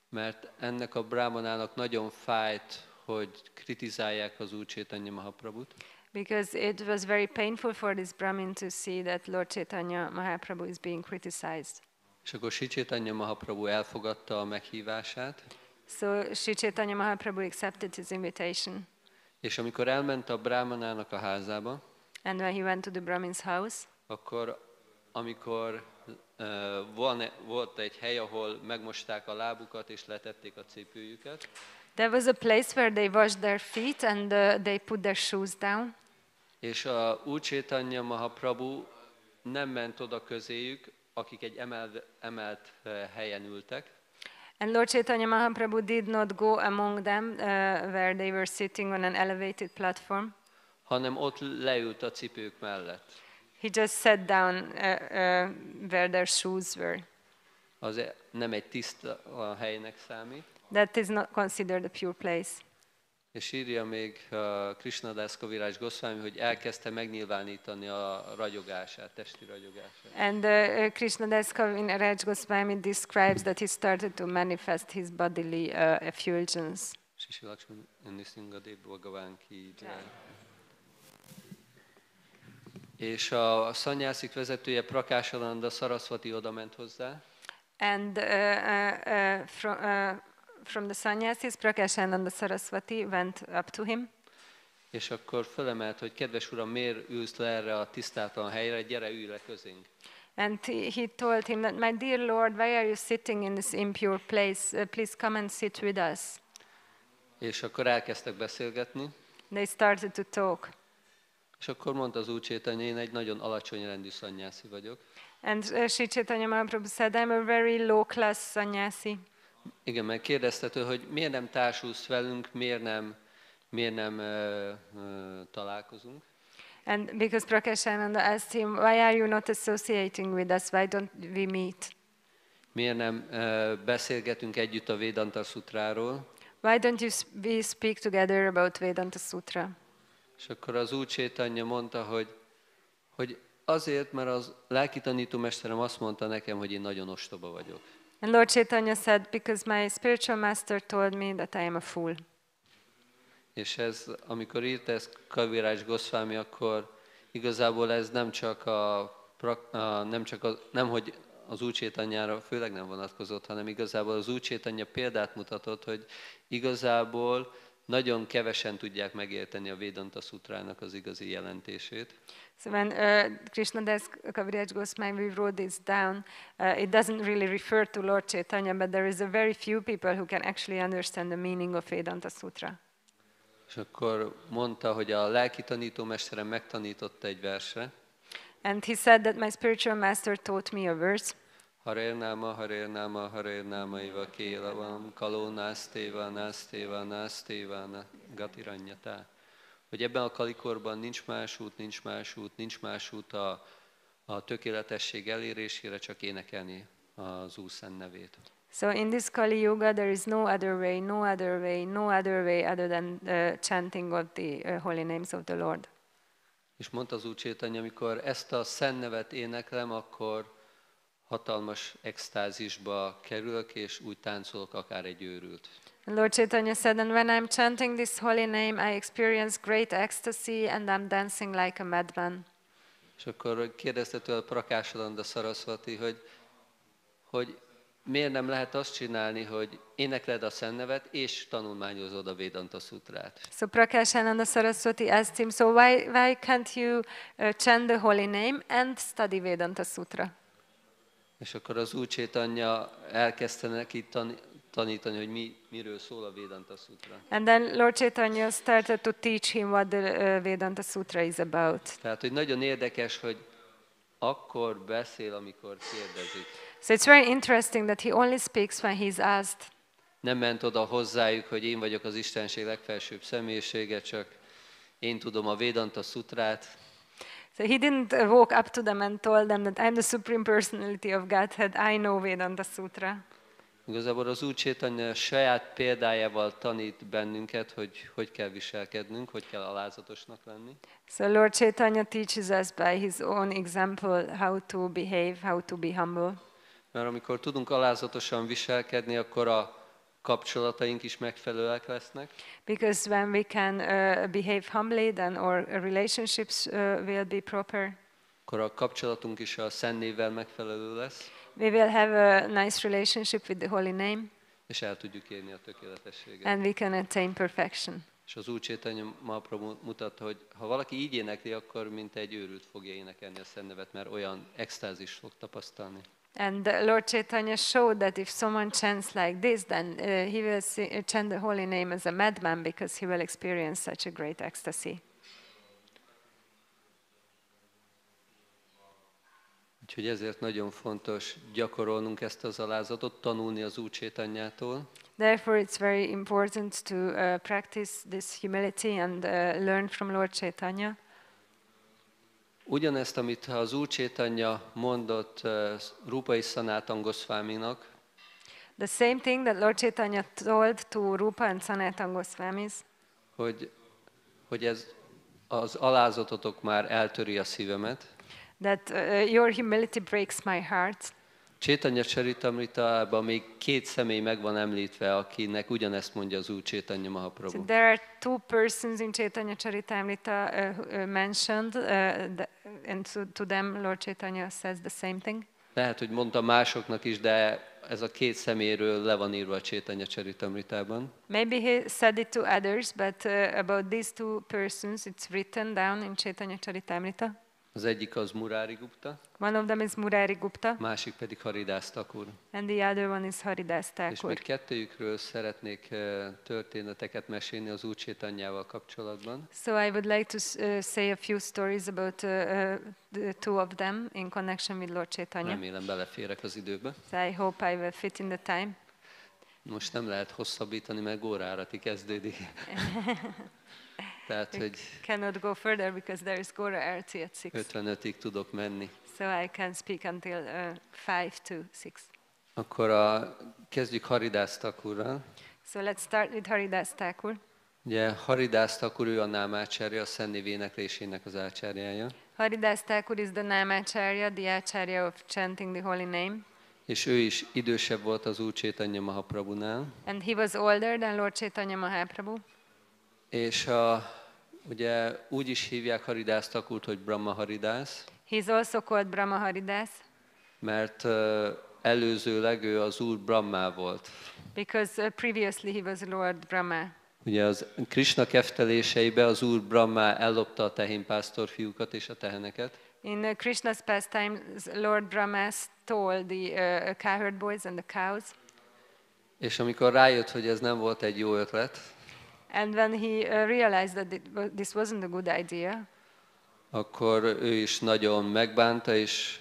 mert ennek a brahmanának nagyon fájt, hogy kritizálják az Úr Chaitanya Mahaprabhut, because it was very painful for this Brahmin to see that Lord Chaitanya Mahaprabhu is being criticized. és akkor Sri Chaitanya Mahaprabhu elfogadta a meghívását, So Sri Chaitanya Mahaprabhu accepted his invitation, és amikor elment a brahmanának a házába, and when he went to the Brahmin's house, akkor amikor volt egy hely, ahol megmosták a lábukat és letették a cipőjüket, there was a place where they washed their feet and they put their shoes down. és a Úr Chaitanya Mahaprabhu nem ment oda közéjük, akik egy emelt helyen ültek, And Lord Chaitanya Mahaprabhu did not go among them where they were sitting on an elevated platform. hanem ott leült a cipők mellett. He just sat down where their shoes were. Az nem egy tiszta helynek számít. That is not considered a pure place. És írja még Krishnadas Kaviraj Goswami, hogy elkezdte megnyilvánítani a ragyogását, testi ragyogását. And Krishnadas Kaviraj Goswami describes that he started to manifest his bodily effulgence. Sisi Lakshmi Nisringadev Bhagavan ki jai. És a szannyászik vezetője Prakáshananda Saraswati oda ment hozzá, And from the sannyasis, Prakashananda Saraswati went up to him. és akkor fölemelt, hogy kedves uram, miért ülsz le erre a tisztátalan helyre, gyere, ülj le közénk. And he told him that, my dear Lord, why are you sitting in this impure place? Please come and sit with us. És akkor elkezdtek beszélgetni, They started to talk. és akkor mondta az Úr Chaitanya, én egy nagyon alacsony rendű szannyászi vagyok. And Sri Chaitanya Mahaprabhu said, I'm a very low class sannyasi. Igen, meg kérdezte, hogy miért nem társulsz velünk, miért nem találkozunk. And because Prakashananda asked him, why are you not associating with us? Why don't we meet? Miért nem beszélgetünk együtt a Vedanta Szutráról? Why don't we speak together about Vedanta Sutra? És akkor az Úr Chaitanya mondta, hogy azért, mert az lelki tanítómesterem azt mondta nekem, hogy én nagyon ostoba vagyok. And Lord Chaitanya said, because my spiritual master told me that I am a fool. És ez, amikor írta ezt Kaviraj Goswami, akkor igazából ez nem hogy az Úr Chaitanyára főleg nem vonatkozott, hanem igazából az Úr Chaitanya példát mutatott, hogy igazából nagyon kevesen tudják megérteni a Vedanta Szutrának az igazi jelentését. So when Krishnadas Kaviraj Goswami wrote this down, it doesn't really refer to Lord Chaitanya, but there is a very few people who can actually understand the meaning of Vedanta Sutra. És akkor mondta, hogy a lelki tanítómesterem megtanította egy versre. And he said that my spiritual master taught me a verse. Harer náma iva kélavam, kaló násztéva, gatiranyatá. Hogy ebben a kalikorban nincs más út a tökéletesség elérésére, csak énekelni az Úr szent nevét. So in this Kali Yuga, there is no other way other than chanting of the holy names of the Lord. És mondta az Úr Chaitanya, amikor ezt a szent nevet éneklem, akkor hatalmas extázisba kerülök, és úgy táncolok, akár egy őrült. And Lord Chaitanya said, and when I'm chanting this holy name, I experience great ecstasy, and I'm dancing like a madman. És akkor kérdezte tőle Prakashananda Saraswati, hogy miért nem lehet azt csinálni, hogy énekled a szent nevet, és tanulmányozod a Vedanta Sutrát. So Prakashananda Saraswati asked him, so why can't you chant the holy name and study Vedanta Sutra? És akkor az Úr Chaitanya elkezdte neki tanítani, hogy miről szól a Vedanta Sutra. And then Lord Chaitanya started to teach him what the Vedanta Sutra is about. Tehát, hogy nagyon érdekes, hogy akkor beszél, amikor kérdezik. So it's very interesting that he only speaks when he's asked. Nem ment oda hozzájuk, hogy én vagyok az Istenség legfelsőbb személyisége, csak én tudom a Vedanta Sutrát. So he didn't walk up to them and told them that I'm the Supreme Personality of Godhead, I know Vedanta Sutra. Igazából az Úr Chaitanya saját példájával tanít bennünket, hogy kell viselkednünk, hogy kell alázatosnak lenni. So Lord Chaitanya teaches us by his own example how to behave, how to be humble. Mert amikor tudunk alázatosan viselkedni, akkor a kapcsolataink is megfelelőek lesznek. Because when we can behave humbly, then our relationships will be proper. Akkor a kapcsolatunk is a Szent Névvel megfelelő lesz. We will have a nice relationship with the holy name. És el tudjuk érni a tökéletességet. And we can attain perfection. És az Úr Chaitanya Mahaprabhu mutatta, hogy ha valaki így énekli, akkor mint egy őrült fogja énekelni a Szent Nevet, mert olyan extázis fog tapasztalni. And Lord Chaitanya showed that if someone chants like this, then he will chant the holy name as a madman, because he will experience such a great ecstasy. Úgyhogy ezért nagyon fontos gyakorolnunk ezt az alázatot, tanulni az Úr Chaitanyától. Therefore, it's very important to practice this humility and learn from Lord Chaitanya. Ugyanezt, amit az Úr Chaitanya mondott Rupai Sanatana Goswaminak, The same thing that Lord Chaitanya told to Rupa and Sanatana Goswamis, hogy ez az alázatotok már eltöri a szívemet. that your humility breaks my heart. Chaitanya Charitamritában még 2 személy meg van említve, akinek ugyanezt mondja az Úr Chaitanya So Mahaprabhu. there are 2 persons in Chaitanya Charitamrita mentioned, and to them Lord Chaitanya says the same thing. Lehet, hogy mondta másoknak is, de ez a 2 személyről le van írva a Chaitanya Charitamritában. Maybe he said it to others, but about these 2 persons it's written down in Chaitanya Charitamrita. Az egyik az Murari Gupta, One of them is Murari Gupta, másik pedig Haridász Thakur. and the other one is Haridas És Thakur. még kettőjükről szeretnék történeteket mesélni az Úr Csétanyával kapcsolatban. So I would like to say a few stories about the two of them in connection with Lord Chaitanya. Remélem beleférek az időbe. So I hope I will fit in the time. Most nem lehet hosszabbítani, mert Gaura-árati kezdődik. Tehát, hogy Cannot go further because there is Gaura Arati at 6. 55-ig tudok menni. So I can speak until 5 to 6. Akkor kezdjük Haridász Thakurral. So let's start with Haridas Thakur. Ugye Haridász Thakur, ő a námácsárja, a szennév éneklésének az ácsárjája. Haridas Thakur is the Namacharya, the Acharya of chanting the holy name. És ő is idősebb volt az Úr Chaitanya Mahaprabhunál. And he was older than Lord Chaitanya Mahaprabhu. És ugye úgy is hívják Haridász Thakurt, hogy Brahma Haridász, He is also called Brahma Haridas mert előzőleg ő az Úr Brahma volt. because previously he was Lord Brahma. Ugye az Krishna kefteléseibe az Úr Brahma ellopta a tehénpásztor fiúkat és a teheneket, In Krishna's pastimes, Lord Brahma stole the cowherd boys and the cows. és amikor rájött, hogy ez nem volt egy jó ötlet, And when he realized that this wasn't a good idea, akkor ő is nagyon megbánta és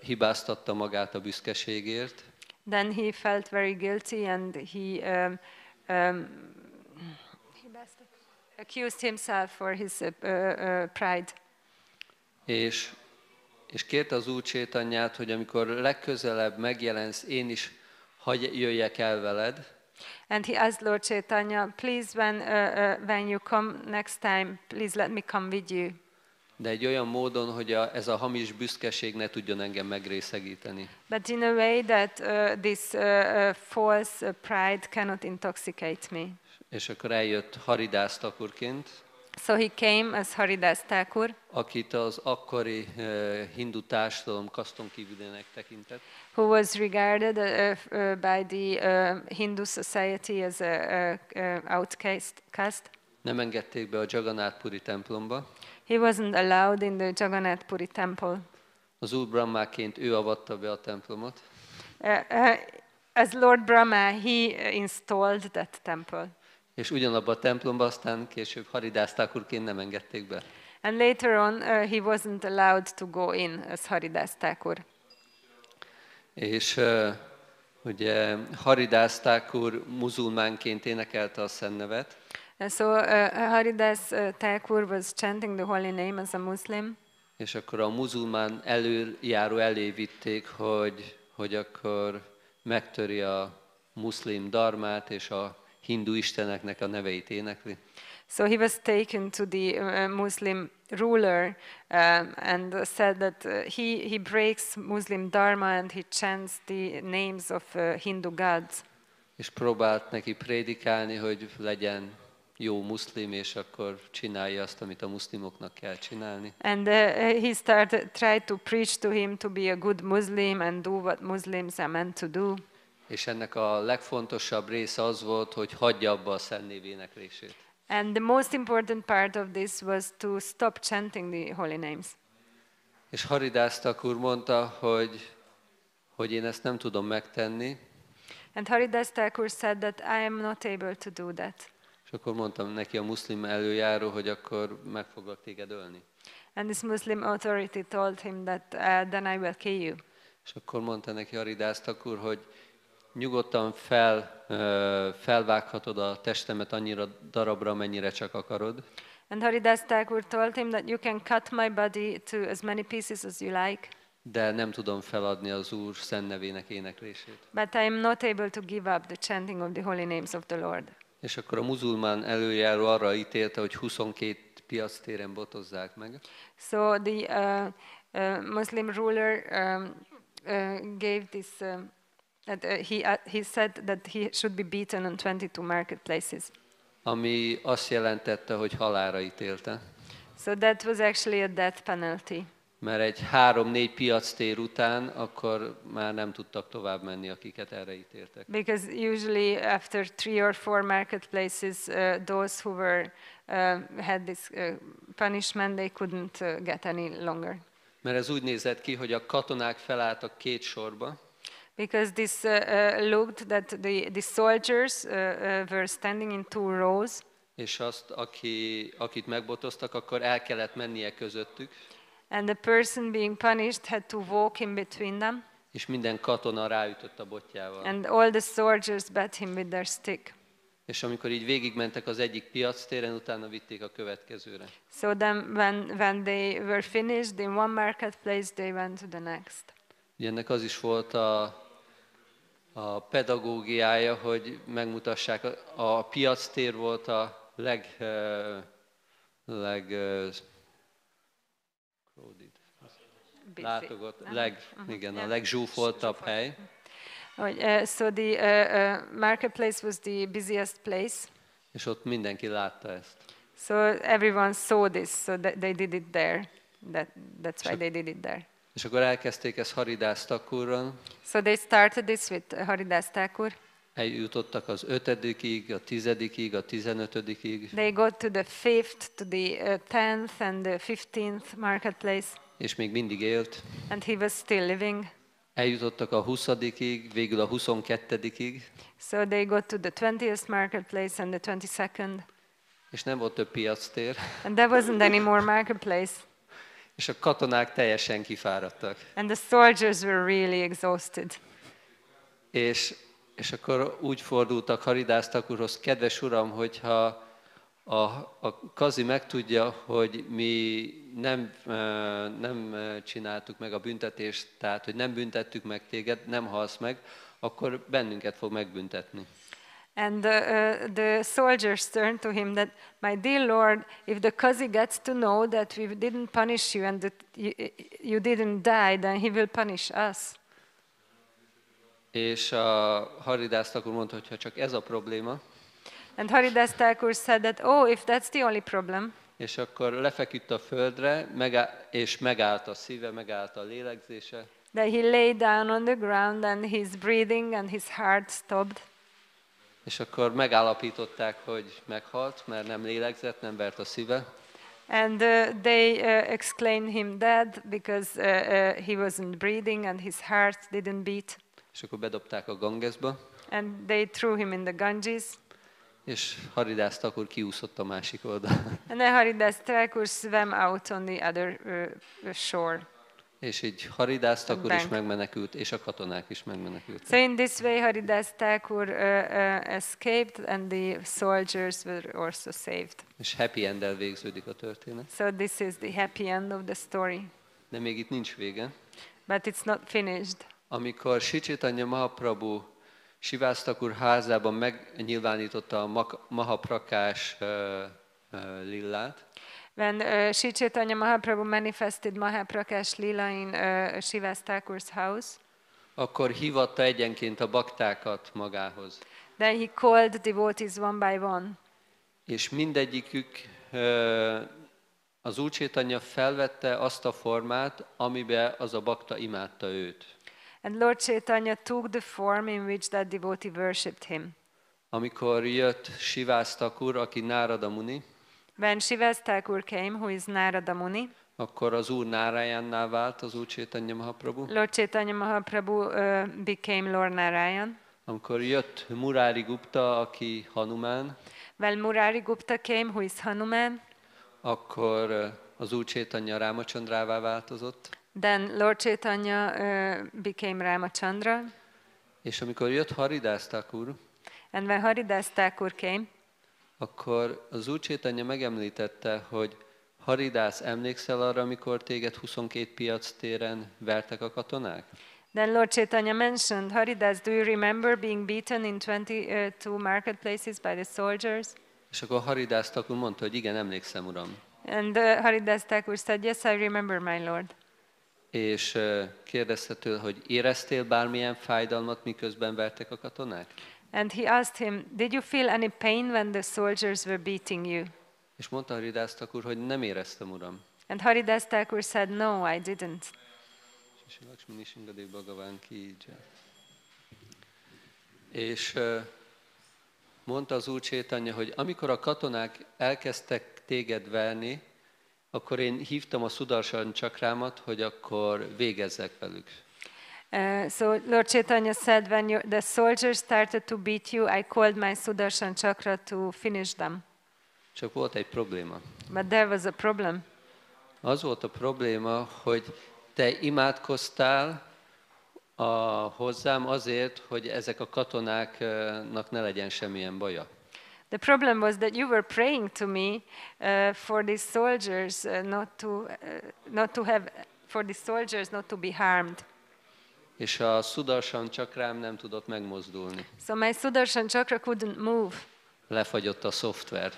hibáztatta magát a büszkeségért, then he felt very guilty and he accused himself for his pride. és kérte az Úr Chaitanyát, hogy amikor legközelebb megjelensz, én is hagyj jöjjek el veled, And he asked Lord Chaitanya, please, when you come next time, please let me come with you. de egy olyan módon, hogy ez a hamis büszkeség ne tudjon engem megrészegíteni. But in a way that this false pride cannot intoxicate me. És akkor eljött Haridász Thakurként, So he came as Haridas Thakur, akit az akkori hindu társadalom kaszton kívülinek tekintett, who was regarded by the Hindu society as a outcast caste. nem engedték be a Jagannath Puri templomba. He wasn't allowed in the Jagannath Puri temple. Az Úr Brahmáként ő avatta be a templomot, As Lord Brahma, he installed that temple. és ugyanabban a templomban aztán később Haridász Thakurként nem engedték be. And later on, he wasn't allowed to go in as Haridas Thakur. És ugye Haridász Thakur muzulmánként énekelte a szentnevet, And so Haridas Thakur was chanting the holy name as a Muslim. és akkor a muzulmán előjáró elé vitték, hogy akkor megtöri a muszlim dharmát, és a hindu isteneknek a neveit énekli. So he was taken to the Muslim ruler and said that he breaks Muslim dharma and he chants the names of Hindu gods. És próbált neki prédikálni, hogy legyen jó muszlim, és akkor csinálja azt, amit a muszlimoknak kell csinálni. And he tried to preach to him to be a good Muslim and do what Muslims are meant to do. És ennek a legfontosabb része az volt, hogy hagyja abba a szentnév éneklését. And the most important part of this was to stop chanting the holy names. És Haridász Thakur mondta, hogy én ezt nem tudom megtenni, And Haridas Thakur said that I am not able to do that. és akkor mondtam neki a muszlim előjáró, hogy akkor meg foglak téged ölni. And this Muslim authority told him that then I will kill you. És akkor mondta neki Haridász Thakur, hogy nyugodtan felvághatod a testemet annyira darabra, amennyire csak akarod. And Haridas Thakur told him that you can cut my body to as many pieces as you like, De nem tudom feladni az Úr szent nevének éneklését. but I am not able to give up the chanting of the holy names of the Lord. És akkor a muzulmán előjáró arra ítélte, hogy 22 piactéren botozzák meg. So the Muslim ruler gave this, he said that he should be beaten on 22 marketplaces. Ami azt jelentette, hogy halálra ítélte. So that was actually a death penalty. mert egy 3-4 piactér után akkor már nem tudtak tovább menni, akiket erre ítéltek. Because usually after 3 or 4 marketplaces, those who had this punishment, they couldn't get any longer. Mert ez úgy nézett ki, hogy a katonák felálltak 2 sorba, Because this looked that the soldiers were standing in 2 rows, és azt, akit megbotoztak, akkor el kellett mennie közöttük, and the person being punished had to walk in between them, és minden katona ráütött a botjával. and all the soldiers bat him with their stick. És amikor így végigmentek az egyik piactéren, utána vitték a következőre. So then when they were finished in one marketplace, they went to the next. Ugye ennek az is volt a pedagógiája, hogy megmutassák, a piactér volt a látogott, igen, a legzsúfoltabb hely. So the marketplace was the busiest place. És ott mindenki látta ezt. So everyone saw this, so they did it there. That's why they did it there. És akkor elkezdték ezt Haridász Thakurral. So they started this with Haridas Thakur. Eljutottak az 5-ig, a 10-ig, a 15-ig. They got to the 5th, to the 10th and the 15th marketplace. És még mindig élt. And he was still living. Eljutottak a 20-ig, végül a 22-ig. So they got to the 20th marketplace and the 22nd. És nem volt több piactér. And there wasn't any more marketplace. És a katonák teljesen kifáradtak. And the soldiers were really exhausted. És akkor úgy fordultak Haridász Thakurhoz, kedves uram, hogyha a Kazi megtudja, hogy mi nem csináltuk meg a büntetést, tehát hogy nem büntettük meg téged, nem halsz meg, akkor bennünket fog megbüntetni. And the soldiers turned to him that, my dear Lord, if the Kazi gets to know that we didn't punish you and that you didn't die, then he will punish us. És a Haridász Thakur mondta, hogy ha csak ez a probléma, and Haridas Thakur said that, oh, if that's the only problem, és akkor lefeküdt a földre, és megállt a szíve, megállt a lélegzése, that he lay down on the ground and his breathing and his heart stopped. És akkor megállapították, hogy meghalt, mert nem lélegzett, nem vert a szíve. And they exclaimed him dead because he wasn't breathing and his heart didn't beat. És akkor bedobták a Gangesba. And they threw him in the Ganges. És Haridász Thakur kiúszott a másik oldalra. And then Haridas Thakur swam out on the other shore. És így Haridász Thakur is megmenekült, és a katonák is megmenekültek. So in this way Haridas Thakur escaped and the soldiers were also saved. És happy end-el végződik a történet. So this is the happy end of the story. De még itt nincs vége. But it's not finished. Amikor Sri Chaitanya Mahaprabhu Sivász Thakur házában megnyilvánította a Mahaprakás lillát, when Sri Chaitanya Mahaprabhu manifested Mahaprakash Lila in Srivas Thakur's house, akkor hívatta egyenként a baktákat magához. then he called devotees one by one. És mindegyikük az Úr Chaitanya felvette azt a formát, amiben az a bakta imádta őt. And Lord Chaitanya took the form in which that devotee worshipped him. Amikor jött Sivász Thakur, aki Nárada Muni, when Srivas Thakur came, who is Narada Muni, akkor az Úr Nárájánnál vált az Úr Chaitanya Mahaprabhu. Lord Chaitanya Mahaprabhu became Lord Narayan. Amikor jött Murari Gupta, aki Hanuman, when Murari Gupta came, who is Hanuman, akkor az Úr Chaitanya Rámachandrává változott. then Lord Chaitanya became Ramachandra. És amikor jött Haridász Thakur, and when Haridas Thakur came, akkor az Úr Chaitanya megemlítette, hogy Haridász, emlékszel arra, amikor téged 22 piactéren vertek a katonák? then Lord Chaitanya mentioned, Haridas, do you remember being beaten in 22 marketplaces by the soldiers? És akkor Haridász Thakur mondta, hogy igen, emlékszem, uram. And Haridas Thakur said, yes, I remember, my Lord. És kérdezte tőle, hogy éreztél bármilyen fájdalmat, miközben vertek a katonák? And he asked him, did you feel any pain when the soldiers were beating you? És mondta Haridász Thakur, hogy nem éreztem, uram. And Haridas Thakur said, no, I didn't. És mondta az Úr Csaitanya, hogy amikor a katonák elkezdtek téged verni, akkor én hívtam a Sudarshan csakrámat, hogy akkor végezzek velük. So Lord Chaitanya said, when the soldiers started to beat you, I called my Sudarshan chakra to finish them. Csak volt egy probléma. But there was a problem. Az volt a probléma, hogy te imádkoztál hozzám azért, hogy ezek a katonáknak ne legyen semmilyen baja. The problem was that you were praying to me for these soldiers not to be harmed. És a Sudarshan csakrám nem tudott megmozdulni. So my Sudarshan chakra couldn't move. Lefagyott a szoftver.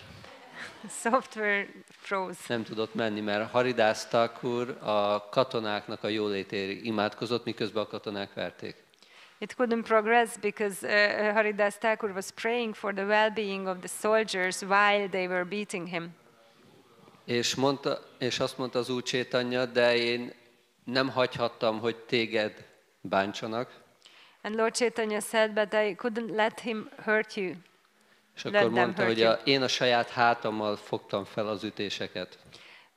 Software froze. Nem tudott menni, mert Haridas Thakur a katonáknak a jólétére imádkozott, miközben a katonák verték. It couldn't progress because Haridas Thakur was praying for the well-being of the soldiers while they were beating him. És azt mondta az Úr Csaitanya, de én nem hagyhattam, hogy téged bántsanak. And Lord Chaitanya said, but I couldn't let him hurt you. És akkor mondta, hogy én a saját hátammal fogtam fel az ütéseket.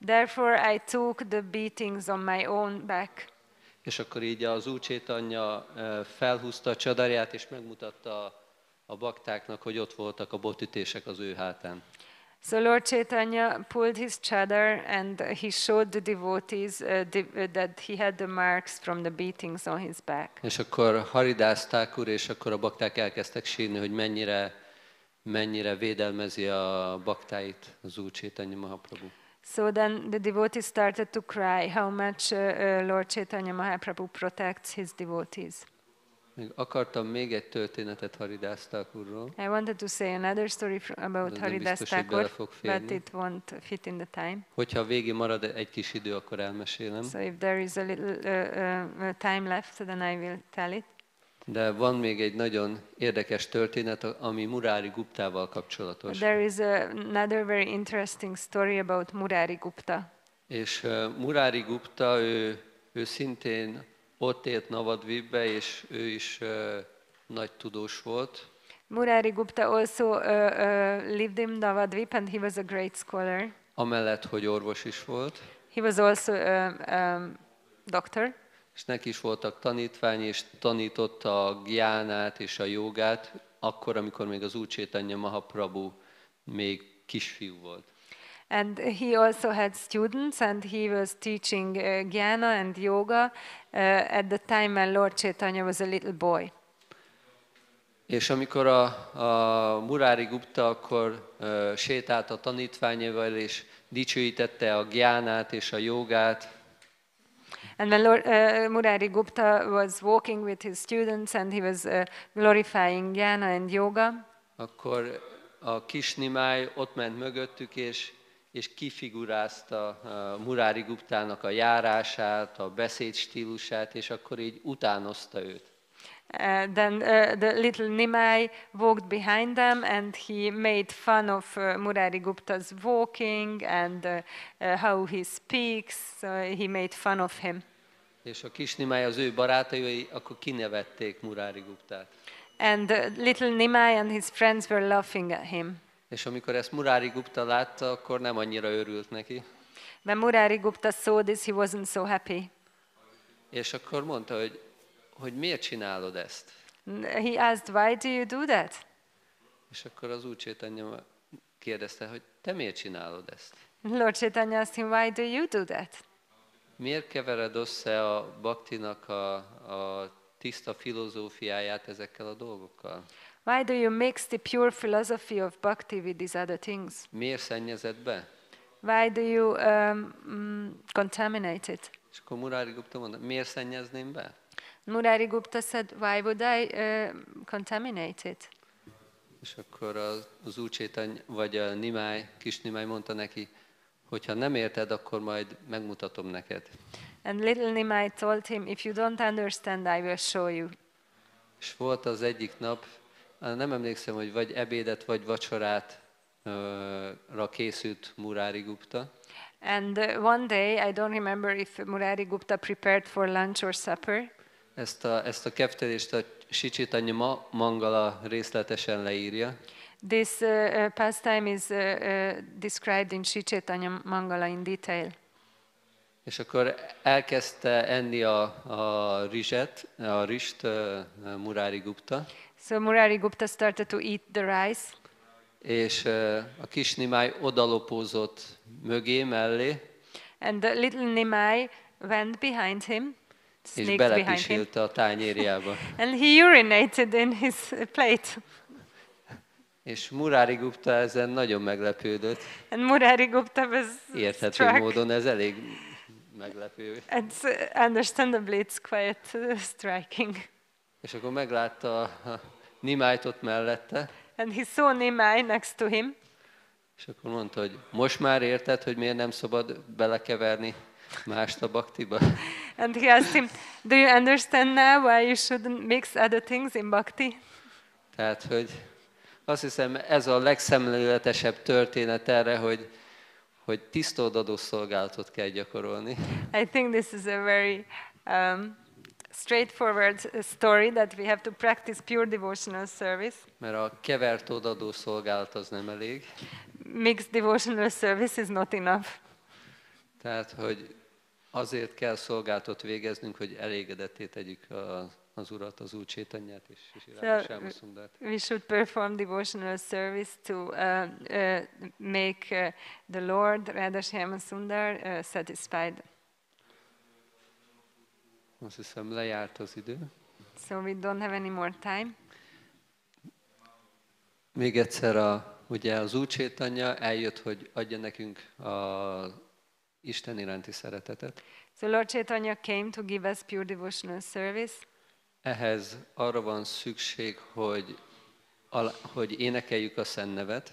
Therefore I took the beatings on my own back. És akkor így az Úr Csaitanya felhúzta a csadarját, és megmutatta a baktáknak, hogy ott voltak a botütések az ő hátán. So Lord Chaitanya pulled his chadar and he showed the devotees that he had the marks from the beatings on his back. És akkor Haridas Thakur és akkor a bakták elkezdtek sírni, hogy mennyire védelmezi a baktáit az Úr Csaitanya Mahaprabhu. So then the devotees started to cry how much Lord Chaitanya Mahaprabhu protects his devotees. Akartam még egy történetet Haridas Thakurról. I wanted to say another story about Haridas Thakur, but it won't fit in the time. Hogyha végig marad egy kis idő, akkor elmesélem. So if there is a little time left, then I will tell it. De van még egy nagyon érdekes történet, ami Murari Guptával kapcsolatos. There is another very interesting story about Murari Gupta. És Murari Gupta, ő szintén ott élt Navadvipbe, és ő is nagy tudós volt. Murari Gupta also lived in Navadvip and he was a great scholar. Amellett, hogy orvos is volt. He was also a doctor. És neki is voltak tanítványi, és tanította a gyánát és a jogát, akkor, amikor még az Úr Csaitanya Mahaprabhu még kisfiú volt. And he also had students and he was teaching Jnana and Yoga at the time when Lord Chaitanya was a little boy. És amikor a Murari Gupta akkor sétált a tanítványával, és dicsőítette a gyánát és a jogát, and when Lord Murari Gupta was walking with his students and he was glorifying Jnana and Yoga, akkor a kis Nimáj ott ment mögöttük, és kifigurázta Murari Guptának a járását, a beszédstílusát, és akkor így utánozta őt. Then the little Nimai walked behind them and he made fun of Murari Gupta's walking and how he speaks. So he made fun of him. És a kis Nimai, az ő barátai, akkor kinevették Murari Guptát. And little Nimai and his friends were laughing at him. És amikor ezt Murari Gupta látta, akkor nem annyira örült neki. When Murari Gupta saw this, he wasn't so happy. És akkor mondta, hogy miért csinálod ezt? He asked, why do you do that? És akkor az Úr Csaitanya kérdezte, hogy te miért csinálod ezt? Lord Chaitanya asked him, why do you do that? Miért kevered össze a bhaktinak a tiszta filozófiáját ezekkel a dolgokkal? Why do you mix the pure philosophy of bhakti with these other things? Miért szennyezed be? Why do you contaminate it? És akkor Murari Gupta mondta, miért szennyezném be? Murari Gupta said, why would I contaminate it? És akkor az Úr Csaitanya, vagy a Nimai, kis Nimai mondta neki, hogyha nem érted, akkor majd megmutatom neked. And little Nimai told him, if you don't understand, I will show you. És volt az egyik nap, nem emlékszem, hogy vagy ebédet, vagy vacsorát készült Murari Gupta. And one day, I don't remember if Murari Gupta prepared for lunch or supper. Ezt a keftelést a Sri Chaitanya Mangala részletesen leírja. This pastime is described in Sri Chaitanya Mangala in detail. És akkor elkezdte enni a rist Murari Gupta. So Murari Gupta started to eat the rice. És a kis Nimáj odalopózott mellé, And the little Nimai went behind him, és sneaked behind him, belepisélte a tányérjába. and he urinated in his plate. És Murari Gupta ezen nagyon meglepődött. And Murari Gupta was Érthető struck. módon ez elég meglepő. It's understandably, it's quite striking. És akkor meglátta a Nimájt ott mellette, And he saw Nimai next to him. és akkor mondta, hogy most már érted, hogy miért nem szabad belekeverni mást a baktiba? And he asked him, do you understand now why you shouldn't mix other things in bhakti? Tehát, hogy azt hiszem, ez a legszemléletesebb történet erre, hogy tiszta odadó szolgálatot kell gyakorolni. I think this is a very straightforward story that we have to practice pure devotional service. Mert a kevert odadó szolgálat az nem elég. Mixed devotional service is not enough. Tehát, hogy azért kell szolgálatot végeznünk, hogy elégedetté tegyük az Urat, az Úr Chaitanyát és Radha Shyama Sundart. We should perform devotional service to make the Lord, Radha Shyama Sundar, satisfied. Azt hiszem, lejárt az idő. So we don't have any more time. Még egyszer ugye az Úr Chaitanya eljött, hogy adja nekünk az Isten iránti szeretetet. So Lord Chaitanya came to give us pure devotional service. Ehhez arra van szükség, hogy énekeljük a Szent Nevet.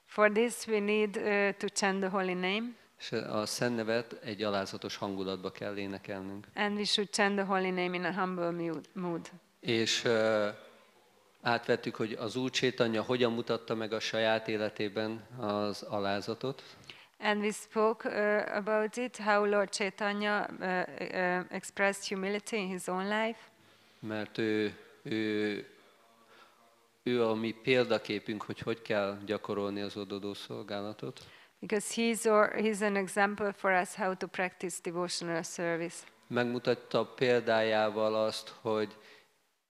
For this we need to chant the holy name. És a Szent Nevet egy alázatos hangulatba kell énekelnünk. And we should chant the holy name in a humble mood. És átvettük, hogy az Úr Chaitanya hogyan mutatta meg a saját életében az alázatot. And we spoke about it, how Lord Chaitanya expressed humility in his own life. Mert ő a mi példaképünk, hogy kell gyakorolni az odadó szolgálatot. Because he's an example for us how to practice devotional service. Megmutatta példájával azt,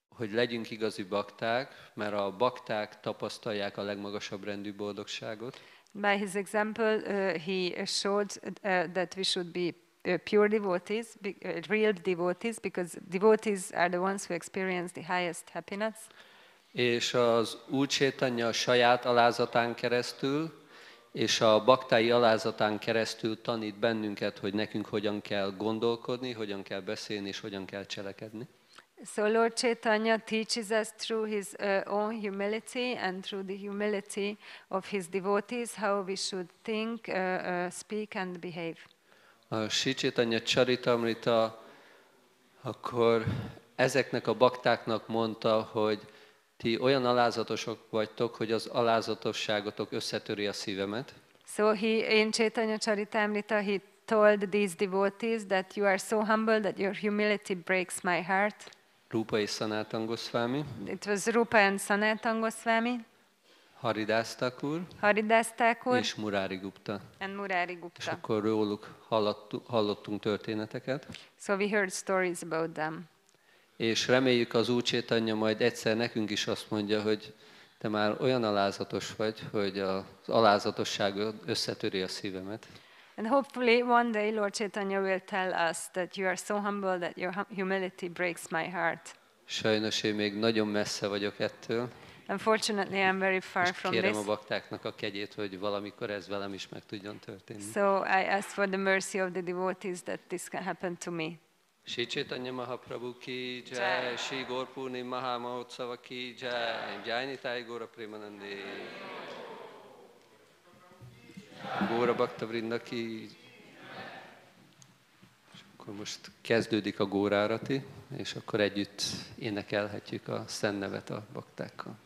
hogy legyünk igazi bakták, mert a bakták tapasztalják a legmagasabb rendű boldogságot. By his example, he showed that we should be pure devotees, real devotees, because devotees are the ones who experience the highest happiness. És az Úr Chaitanya a saját alázatán keresztül, és a baktái alázatán keresztül tanít bennünket, hogy nekünk hogyan kell gondolkodni, hogyan kell beszélni, és hogyan kell cselekedni. So Lord Chaitanya teaches us through his own humility and through the humility of his devotees how we should think, speak and behave. A Sri Chaitanya Charitamrita akkor ezeknek a baktáknak mondta, hogy ti olyan alázatosok vagytok, hogy az alázatosságotok összetöri a szívemet. So in Chaitanya Charitamrita he told these devotees that you are so humble that your humility breaks my heart. Rupa és Sanatana Goswami. It was Rupa and Sanatana Goswami. Haridas Thakur. Haridas Thakur. És Murari Gupta. And Murari Gupta. És akkor róluk hallottunk történeteket. So we heard stories about them. És reméljük az Úr Chaitanya majd egyszer nekünk is azt mondja, hogy te már olyan alázatos vagy, hogy az alázatosság összetöri a szívemet. And hopefully one day Lord Chaitanya will tell us that you are so humble that your humility breaks my heart. Sajnos én még nagyon messze vagyok ettől. Unfortunately, I'm very far from kérem this. a baktáknak a kegyét, hogy valamikor ez velem is meg tudjon történni. So I ask for the mercy of the devotees that this can happen to me. Shri Chaitanya Mahaprabhu ki jai, Shri Gaur Purnima Maha Mahotsava ki jai, Jai Nitai Gaura Premanande, Gaura Bhakta Vrinda ki. És akkor most kezdődik a Gaurárati, és akkor együtt énekelhetjük a Szent Nevet a baktákkal.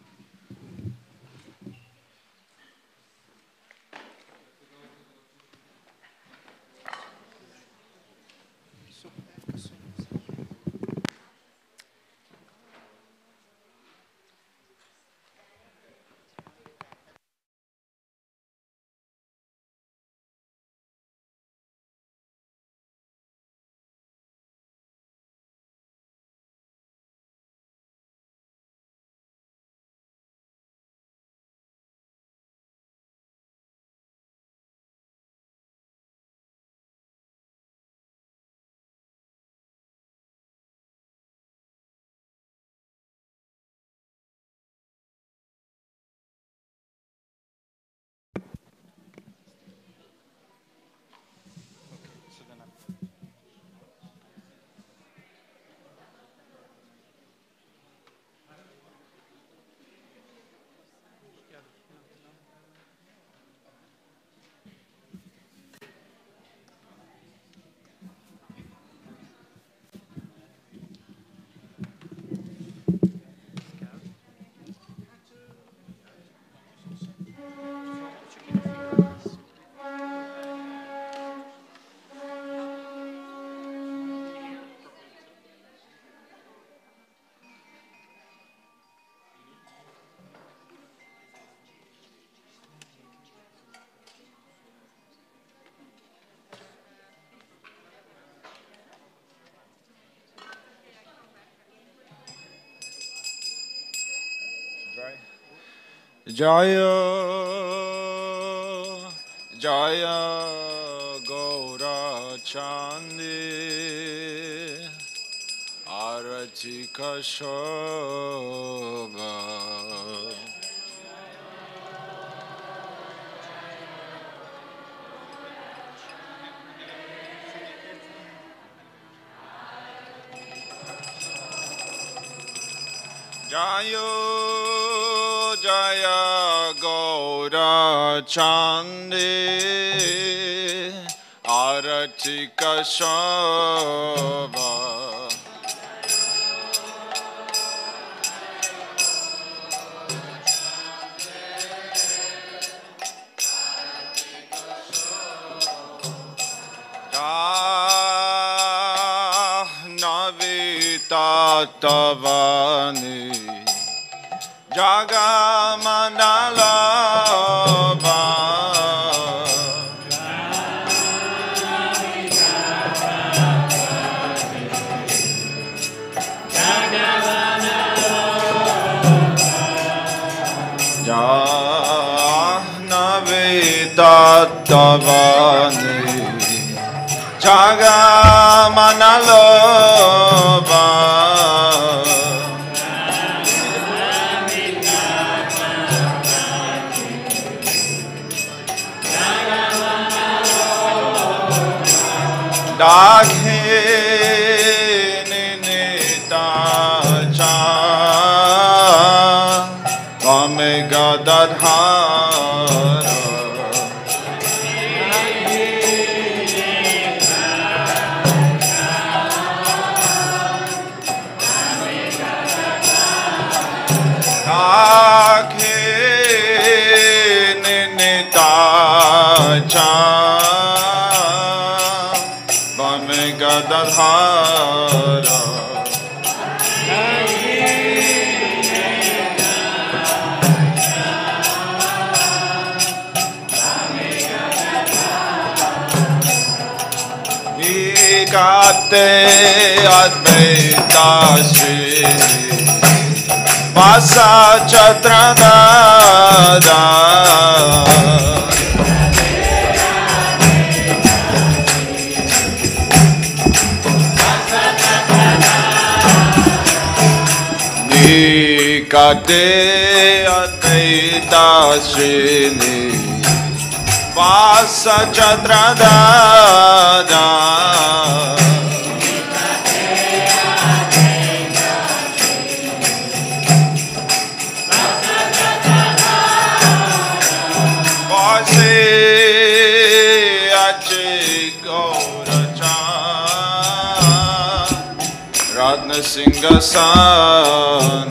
Jaya Jaya Gaura Chandi Aratika Shobha Jaya Jaya Gaura Chandi Aratika Shobha Tavani Jagamanalava Jahnavitatavani Jagamanalava Daghe Ninita Cha Omega Dadhara Daghe Ninita Cha Gadadhara Ekate Advaita Shri Vasa Chatradada Kate Advaita Srini Vasa Chatradada Vase Ache Gaura Chan Ratna Singhasan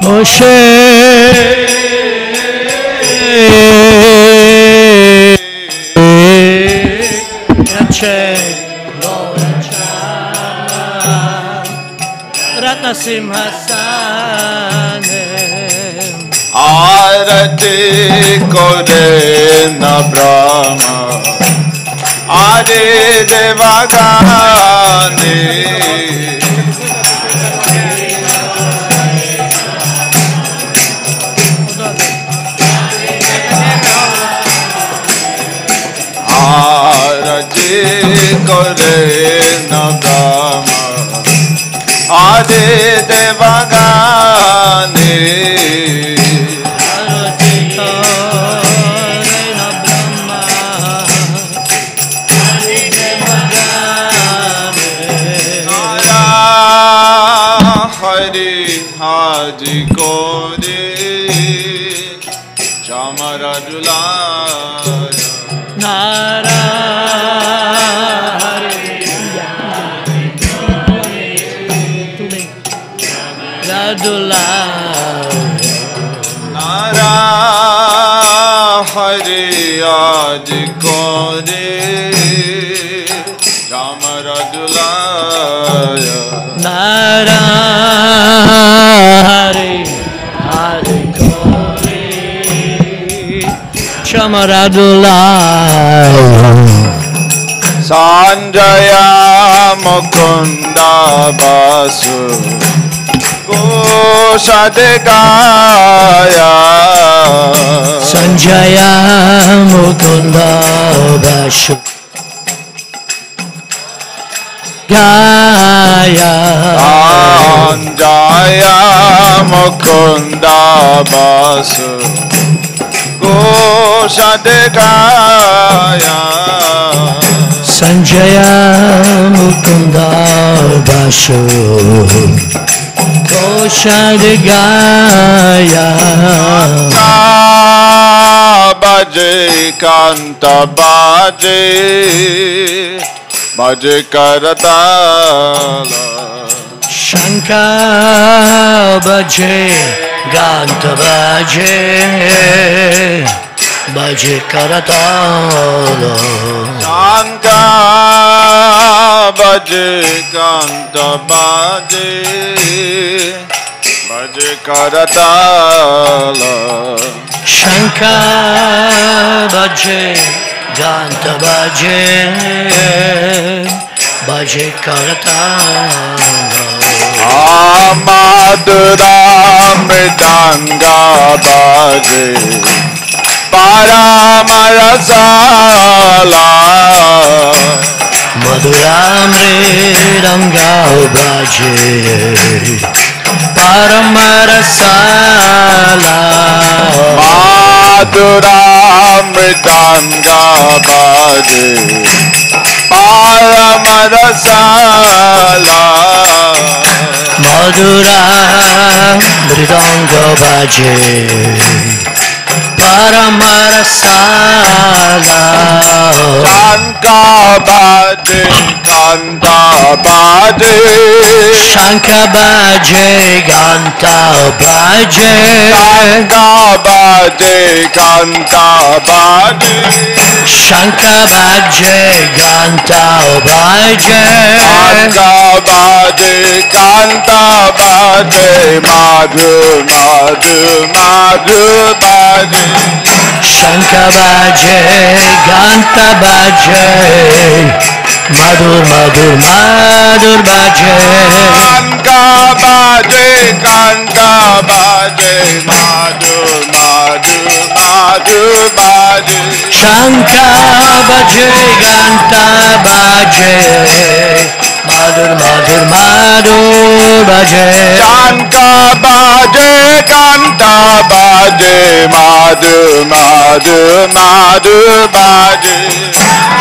Oshe Ratna Simhasane Arati Kode Na Brahma Adi Devagani Arati Kode Na Brahma Adi Devagani Arati Kode Na Brahma Adi Devagani Hari Haji Kode Chamaradulaya Nara Radulaya Nara Hariya Haji Kore Chamarajulaya Nara Hari Hari Kore Chamaradulaya Sanjaya Mukunda Basu Koshadegaya Sanjaya Mukunda Basu Gaya Sanjaya Mukunda Basu Koshadegaya Sanjaya Mukunda Basu Koshadegaya Baje Kanta Baje Baje Karatala Shanka Baje Ganta Baje Baje Karatala Shanka Baje Kanta Baje Baje Karatala Shanka Baje Ganta Baje Baje Karatala Amadura Mridanga Baje Paramarasala Madhura Mridanga Baje Paramarasala Madhura Mridanga Baje Paramarasala Madhura Mridanga Baje Paramarasala Shanka Baje Kanta Baje Shanka Baje Ganta Baje Shanka Baje Kanta Baje Shanka Baje Ganta Baje Shanka Baje Kanta Baje Madhu Madhu Madhu Baje Shanka Baje Ganta Baje Madhur Madhur Madhur Baje Shanka Baje Kanta Baje Madhu Madhu Madhu Baje Shanka Baje Ganta Baje Madhur Madhur Madhur Baje Shanka Baje Kanta Baje Madhu Madhu Madhu Baje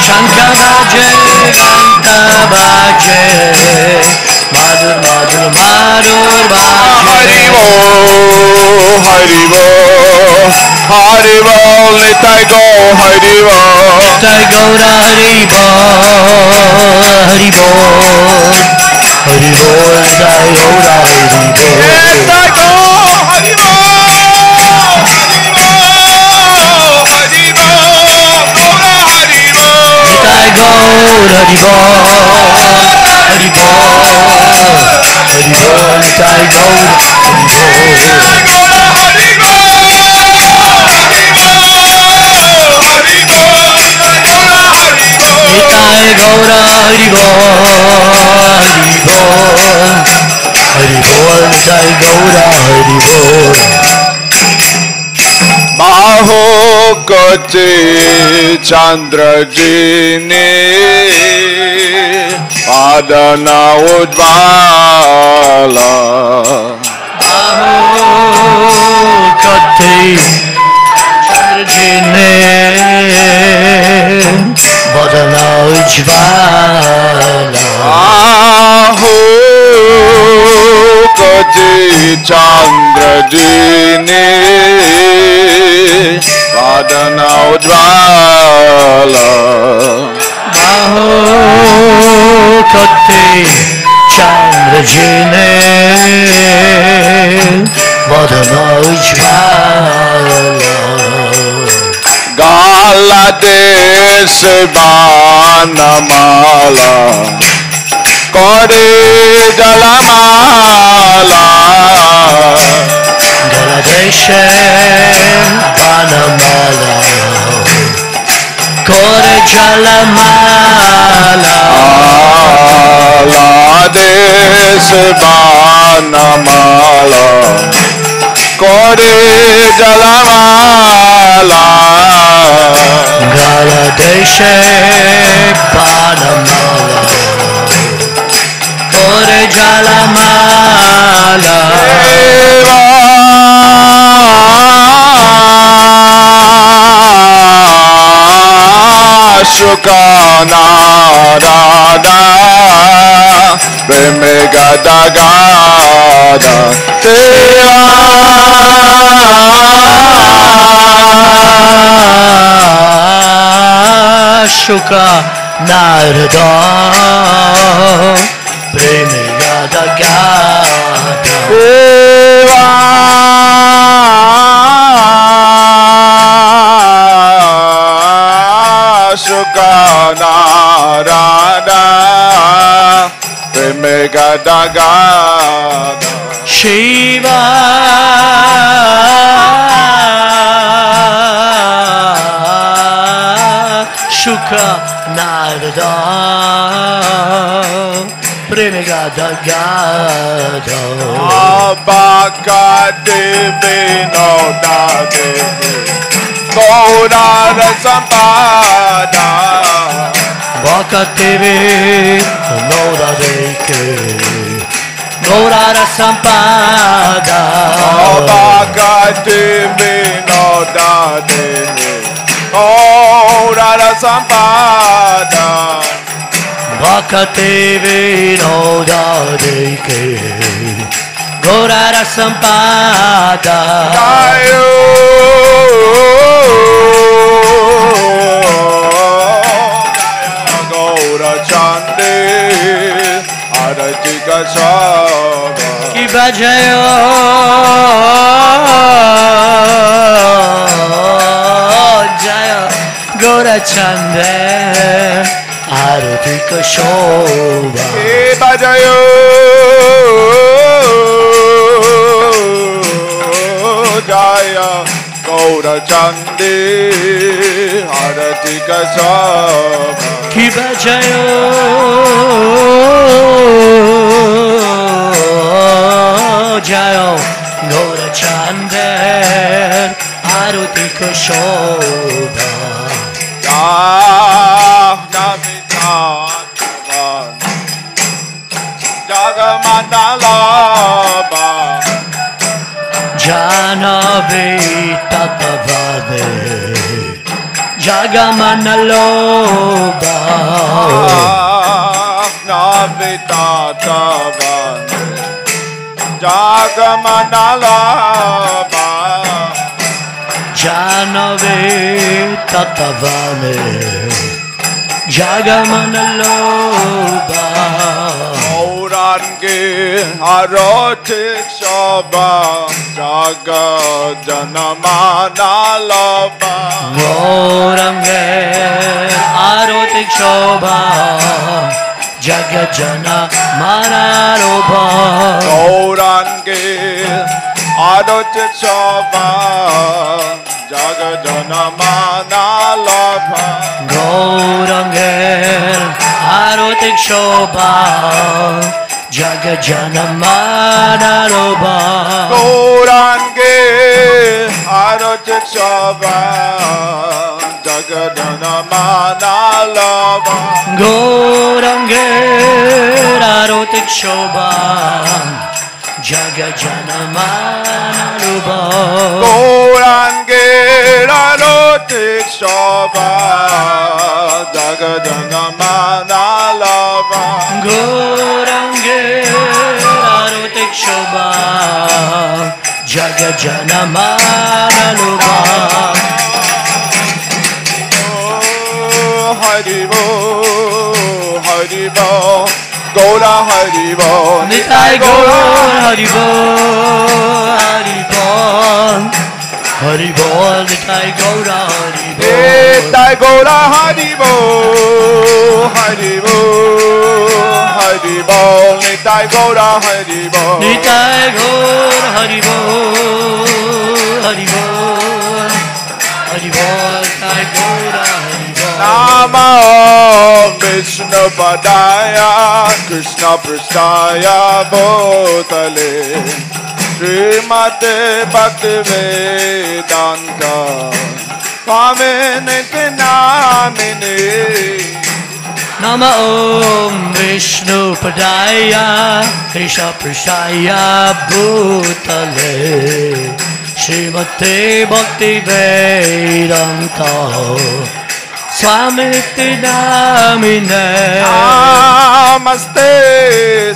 Shanka Baje Ganta Baje Madhur Madhur Madhur Hari Baje Hari Hari Nitai Go Hari Nitai Gaura Hari Hari Hari Nitai Gaura Hari Nitai Go Hari Nitai Gaura Hari Nitai Gaura Nitai Gaura Hari Nitai Gaura Hari Baho Kochi Chandra Jini Padana Ujvala Baho Kochi Chandra Jini Padana Ujvala Baho Kochi Chandra Jini Padana Ujvala Baho Kochi Chandra Jini Padana Ujvala Gala देश बानमाला करे जलमाला Galadeshe Banamala Kore Jalamala la देश बानमाला करे जलमाला Galadeshe Banamala Kore Jalamala Shukana Radha Premega Dagada Shuka Narada Premega Dagada Shukana Radha Premega Dagada Shiva Shuka Narada Premega Dagada Abaka Devi Noda Devi Gaura Sampada Baka TV Noda Deke Gaura Sampada Abaka Devi Noda Devi Gaura Sampada Baka TV Noda Deke Gaura Sampada Gaura Chande Aratika Saba Ki bajayo Jaya Gaura Chande Aratika Shobha Bajayo Jaya Gaura Chande Aratika Saba Ki bajayo Jaya Gaura Chande Aratika Shobha Jagamanalaba Janavi Tatavade Jagamanaloba Navitatavane Jagamanalaba Janavi Tatavade Jagamanaloba Gaurange Arotik Shobha Jaga Janamanalaba Gaurange Arotik Shobha Jagajana Manaloba Gaurange Arotik Shobha Jaga Janamanalaba Gaurange Arotik Shobha Jagajana Manaloba Gaurange Arotik Shobha Jaga Janamanalaba Gaurange Arotik Shobha Jagajana Manaloba Gaurange Arotik Shobha Jaga Janamanalaba Gaurange Arotik Shobha Jagajana Manaloba Haribo Haribo Gaura Haribo Nitai Gaura Haribo Haribo Haribo Nitai Gaura Haribo Nitai Gaura Gaura Haribo, Haribo, Haribo, Nitai Gaura Haribo, Nitai Gaura Haribo, Haribo, Haribo, Nitai Gaura Haribo. Nama Vishnu Padaya, Krishna Prasthaya Bhutale, Srimate Bhaktivedanta Swamini Namini. Nama Om Vishnu Padaya, Krishna Prasthaya Bhutale, Srimate Bhaktivedanta Swamiti Namine. Namaste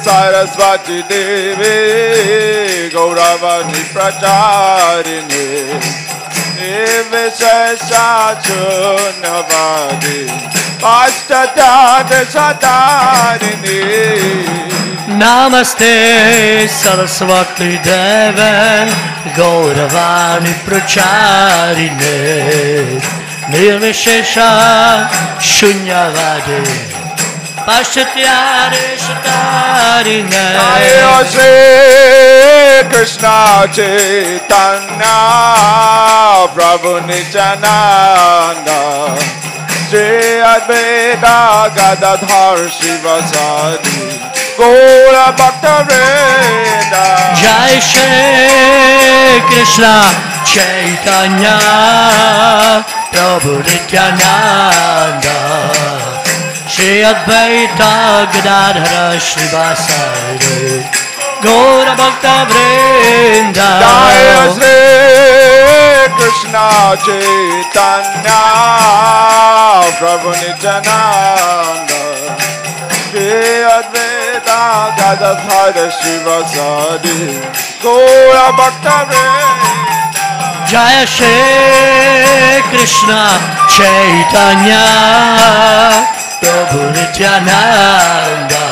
Saraswati Devi Gauravani Pracharini Nivishesha Chunavadi Pashtadada Satarini. Namaste Saraswati Deve Gauravani Pracharine Nirvishesha Shunyavadi Paschatyare Shatarine. Jaya Shri Krishna Chaitanya Prabhu Nityananda Shri Advaita Gadadhar Shivasadi Gaura Bhakta Vrinda. Jai Shri Krishna Chaitanya Prabhu Nityananda Shri Advaita Gadadhara Shrivasadi Gaura Bhakta Vrinda. Jaya Shri Krishna Chaitanya Prabhu Nityananda Shri Advaita Gadadhara Shivasadi Gaura Bhakta Vrinda. Jaya Shri Krishna Chaitanya Prabhu Nityananda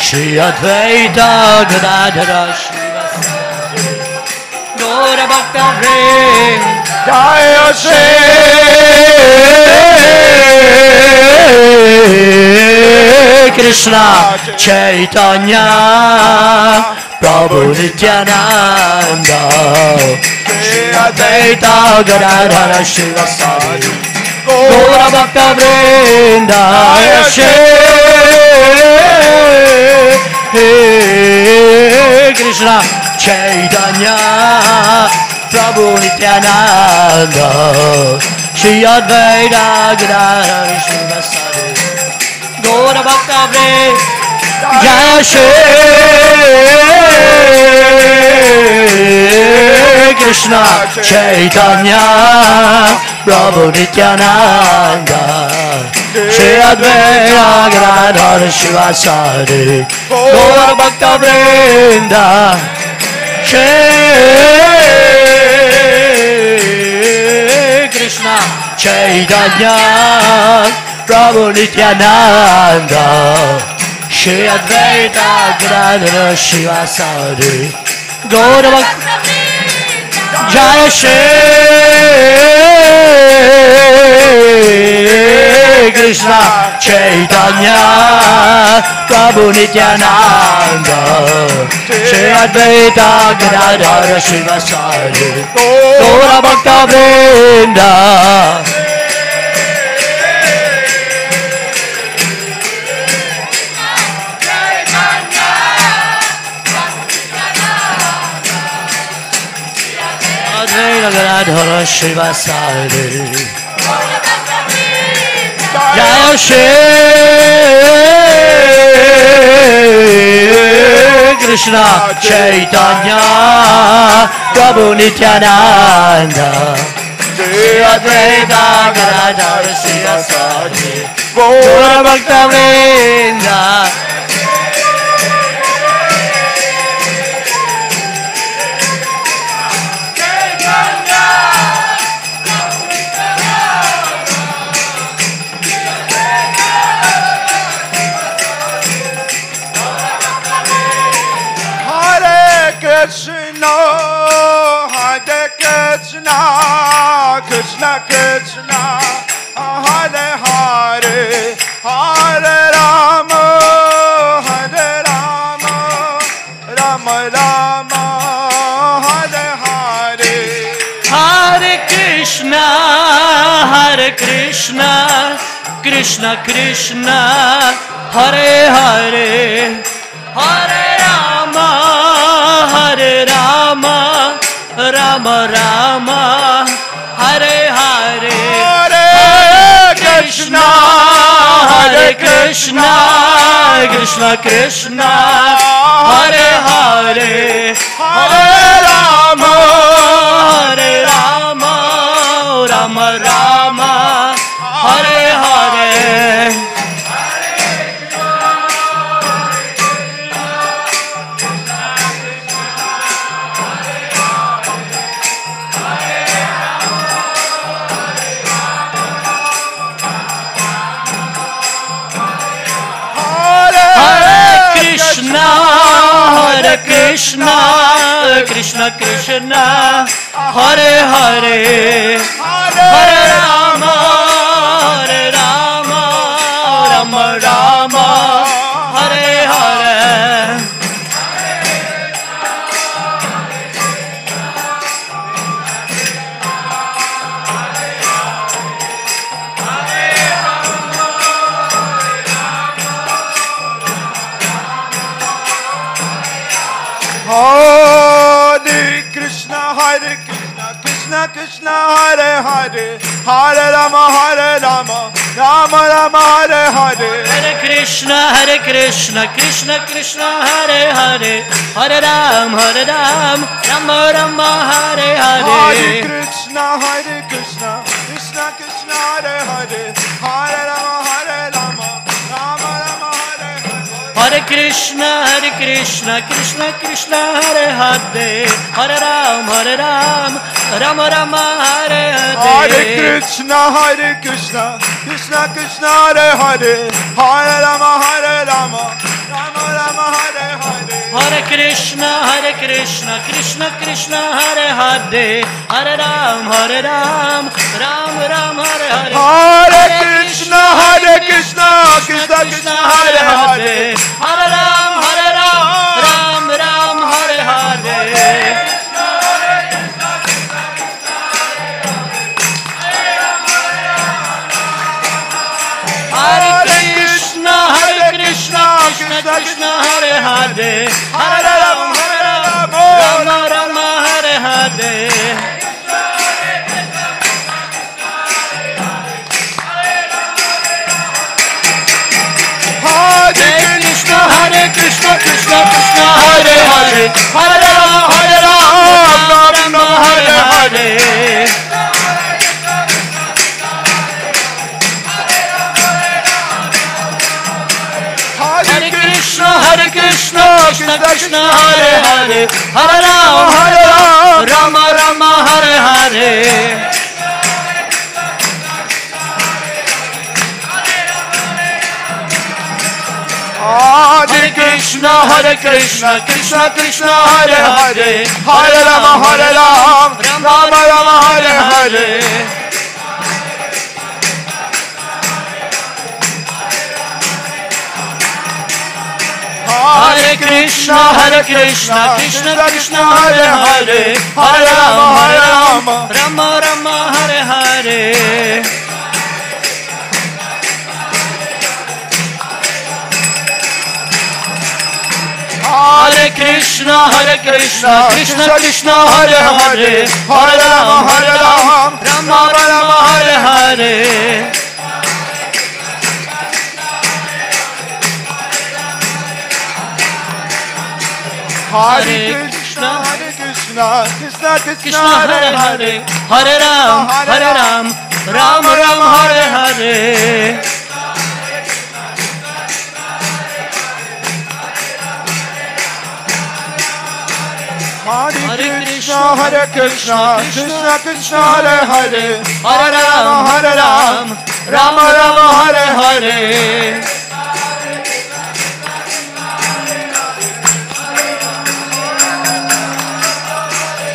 Shri Advaita Gadadhara Shrivasadi Gaura Bhakta Vrinda. Jaya Shri Krishna Chaitanya Prabhu Nityananda Shri Advaita Gadadhara Shrivasadi Gaura Bhakta Vrinda. Jaya Shri Krishna Chaitanya Prabhu Nityananda Shri Advaita Gadadhara Shrivasadi Gaura Bhakta Vrinda. Jaya Shri Krishna Chaitanya Prabhu Nityananda Shri Advaita Gadadhara Shrivasadi Gaura Bhakta Vrinda. Shri Krishna Chaitanya Prabhu Nityananda Shri Advaita Gadadhara Shrivasadi Gaura Bhakta Vrinda. Jaya Shri Krishna Chaitanya Prabhu Nityananda Shri Advaita Gadadhara Shrivasadi Gaura Bhakta Vrinda. Gadadhara Shrivasadi Jaya Shri Krishna Chaitanya Prabhu Nityananda Shri Advaita Gadadhara Shrivasadi Gaura Bhakta Vrinda. Krishna, Hare Krishna, Krishna Krishna, Hare Krishna, Krishna Krishna, Hare Hare, Hare Rama, Hare Rama, Rama Rama, Hare Hare, Hare Krishna, Hare Krishna, Krishna Krishna, Hare Hare, Hare Rama, Hare Rama, Rama Rama, Hare Hare. Hare Krishna, Hare Krishna, Krishna Krishna, Hare Hare, Hare Rama, Hare Rama, Rama Rama, Hare Hare. Hare Krishna, Hare Krishna, Krishna Krishna, Hare Hare, Hare Rama, Rama Rama, Hare Hare. Hare Krishna, Krishna Krishna, Hare Hare, Hare Ram, Rama Rama, Hare Hare Hare. Krishna, Krishna Krishna, Hare Hare, Hare Rama, Rama Rama, Hare Hare. Hare Krishna, Krishna Krishna, Hare Hare, Hare Ram, Rama Rama, Hare Hare Hare. Krishna, Krishna Krishna, Hare Hare, Hare Rama, Rama Rama, Hare Hare. Hare Krishna, Krishna Krishna, Hare Hare, Hare Ram, Rama Rama, Hare Hare. Hare Krishna, Krishna Krishna, Hare Hare, Hare Ram, Ram, Hare Hare. Hare Krishna, Krishna Krishna, Hare Hare, Hare Ram, Rama, Hare Hare. Hare Krishna, Krishna Krishna, Hare Hare, Hare Rama, Hare Hare. Hare Krishna, Krishna Krishna, Hare Hare, Hare Rama, Rama, Hare Hare. Hare Krishna, Krishna Krishna, Hare Hare, Hare Rama, Rama, Hare Hare. Hare Krishna, Krishna Krishna, Hare Hare, Hare Rama, Rama, Hare Hare. Hare Krishna, Krishna Krishna, Hare Hare, Hare Rama, Rama, Hare Hare. Hare Krishna, Krishna Krishna, Hare Hare, Hare Ram, Rama, Hare Hare. Hare Krishna, Krishna Krishna, Hare Hare, Hare Ram, Rama, Hare Hare.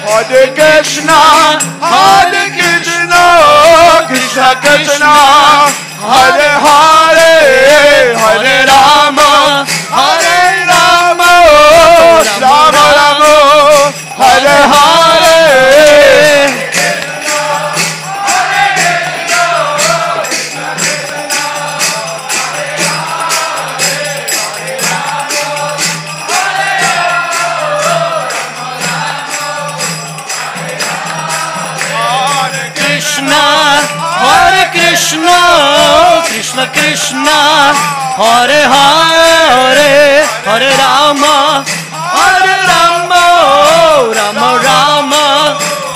Hare Krishna, Krishna Krishna, Hare Hare, Hare Rama, Rama Rama, Hare Hare. Krishna, Krishna Krishna, Hare Hare, Hare Rama, Hare Rama, Rama Rama,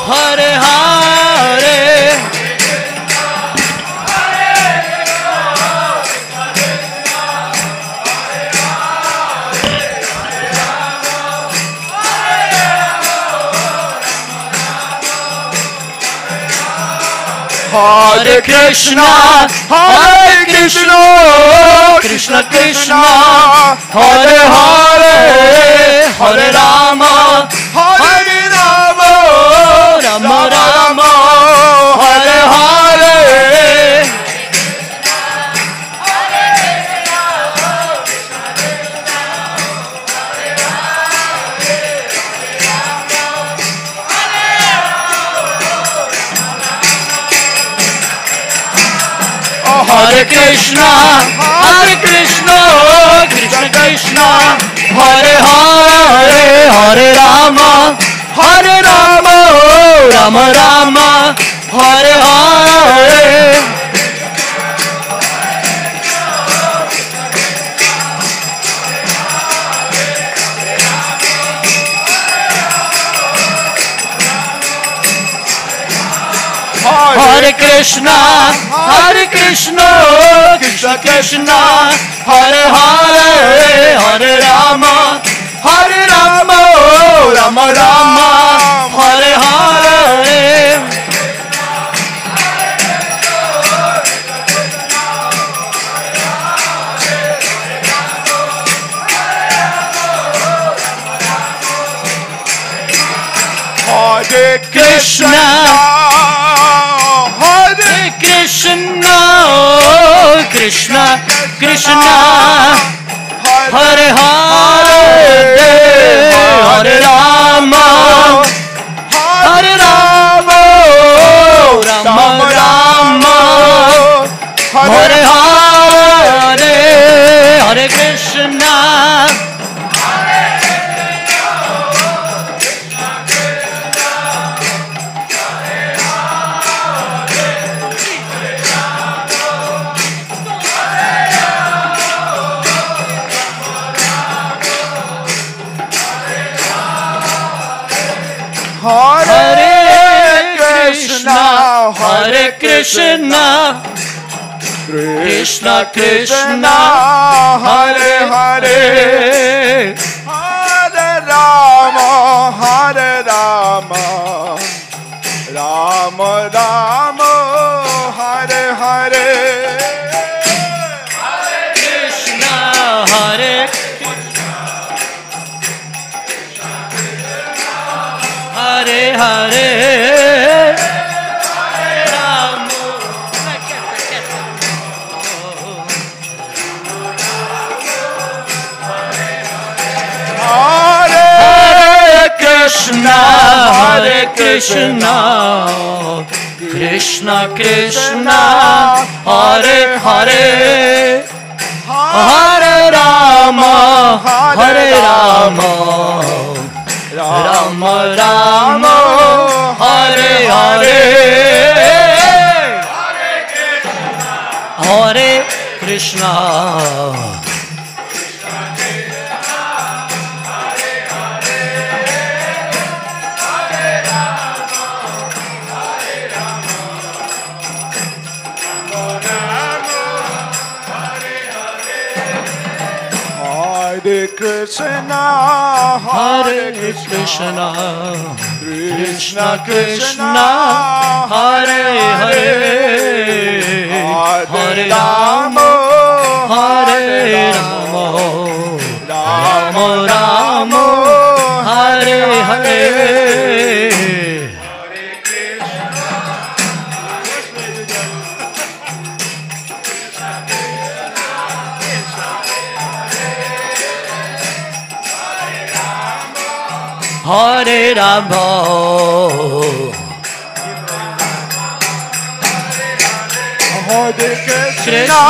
Hare Hare. Hare Krishna, Hare Krishna, Krishna Krishna, Hare Hare, Hare Rama, Hare Rama, Rama Rama, Hare Hare. Hare Krishna, Hare Krishna, Krishna Krishna, Hare Hare, Hare Rama, Hare Rama, Rama Rama, Hare Hare. Hare Krishna, Hare Krishna, Krishna Krishna, Hare Hare, Hare Rama, Hare Rama, Rama Rama, Hare Hare. Hare Krishna, Hare Krishna, Krishna Krishna, Hare Hare, Hare Rama, Hare Rama, Rama Rama, Hare Hare, Hare Krishna. Hare Krishna, Hare Krishna, Krishna Krishna, Hare Hare, Hare Rama, Hare Rama, Rama Rama, Hare Hare. Krishna, Hare Hare Hare, Hare Rama. Hare Krishna, Hare Krishna, Krishna Krishna, Hare Hare, Hare Rama, Hare Rama, Rama Rama, Hare Hare, Hare Krishna. Hare Krishna, Hare Krishna, Krishna Krishna, Hare Hare, Hare Rama, Hare Rama, Rama Rama, Hare Hare. Hare Rama, Hare Krishna, Krishna,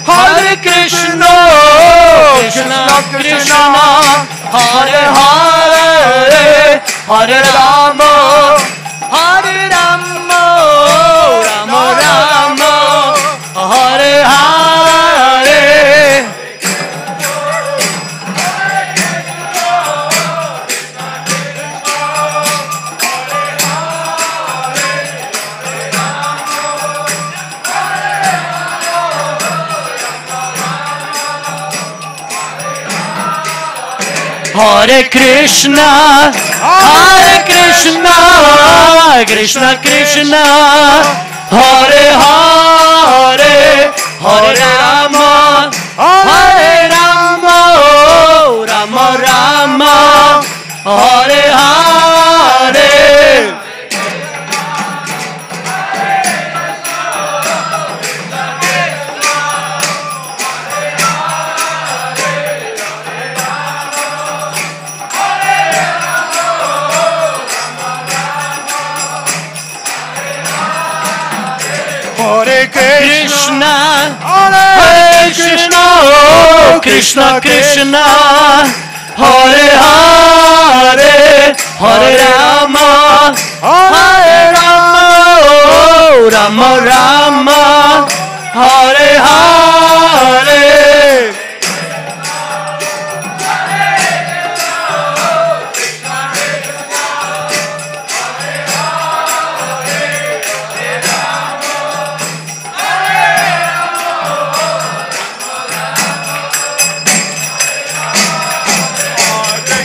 Hare Krishna, Krishna Krishna, Hare Hare, Hare Rama, Hare Rama, Rama Rama, Hare Krishna, Krishna Krishna, Hare Hare, Hare Rama, Hare Rama, Rama Rama, Hare Hare. Hare Krishna, Hare Krishna, Krishna Krishna, Hare Hare, Hare Rama, Hare Rama, Rama Rama, Hare Hare.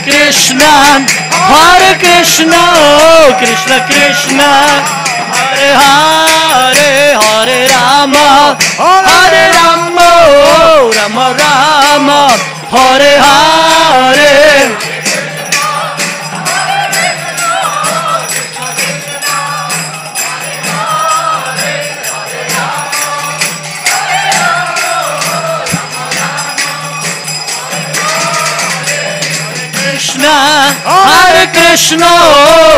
Krishna, Hare Krishna, Krishna Krishna, Hare Hare, Hare Rama, Hare Rama, Rama Rama, Hare Hare. Hare Krishna,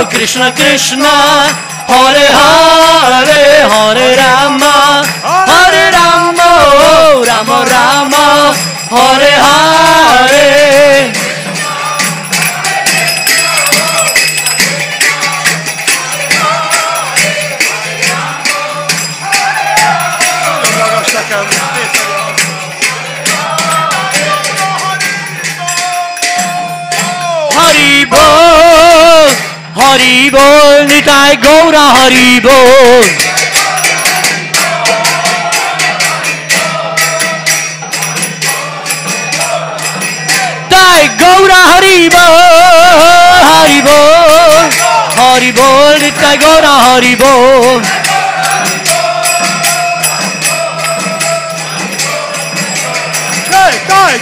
Krishna Krishna, Hare Hare, Hare Rama, Hare Rama, Rama Rama, Hare Hare. Haribol, Haribol, Nitai Gaura Haribol. Nitai Gaura Haribol, Haribol, Haribol, Nitai Gaura Haribol.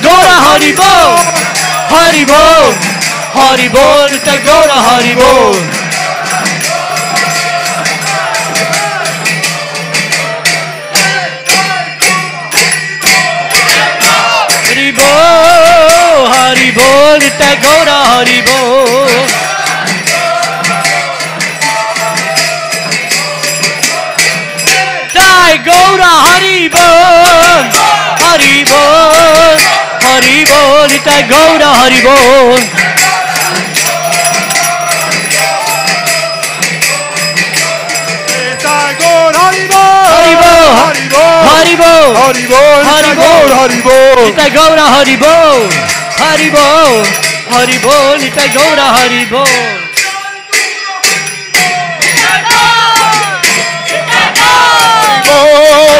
Gaura Haribol, Haribol. Haribol, Nitai Gaura Haribol. Haribol, Haribol, Nitai Gaura Haribol. Nitai Gaura Haribol, Haribol, Haribol, Nitai Gaura Haribol. Haribol, Haribol, Haribol, Haribol, Nitai Gaura Haribol, Haribol, Haribol, Nitai Gaura Haribol.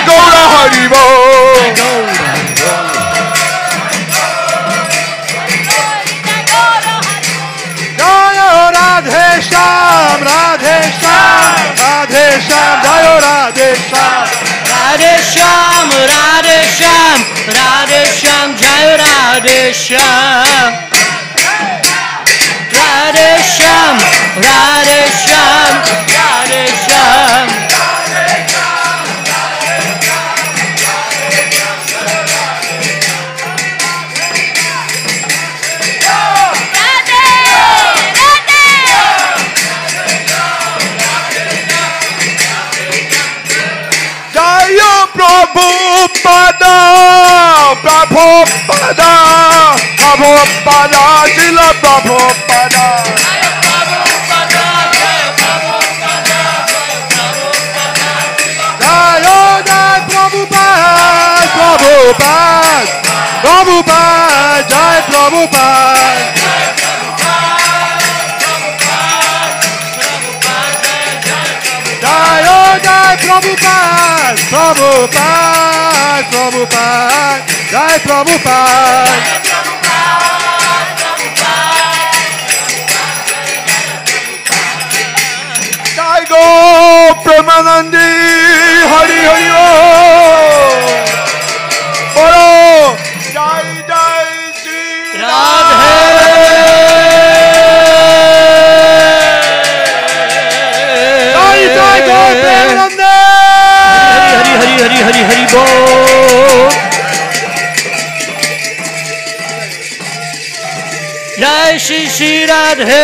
Gaura Haribol. Jayo Radhe Shyam, Radhe Shyam, Radhe Shyam, Jayo Radhe Shyam. Radhe Shyam, Radhe Shyam, Radhe Shyam, Jai Radhe Shyam. Radhe Shyam, Radhe Shyam, Radhe Shyam. Prabhupada, Prabhupada, Prabhupada, Srila Prabhupada. Jayo Jai Prabhupada, Prabhupada, Prabhupada, Jai Prabhupada. Jayo Jai Prabhupada, Prabhupada, Prabhupada, Jai Prabhupada. Pramanandi Hari Hari Bol. Bolo Jai Jai Shri Radhe. Jai Jai Gaur Pramanandi. Hari Hari Hari Hari Hari Bol. Jai Shri Shri Radhe.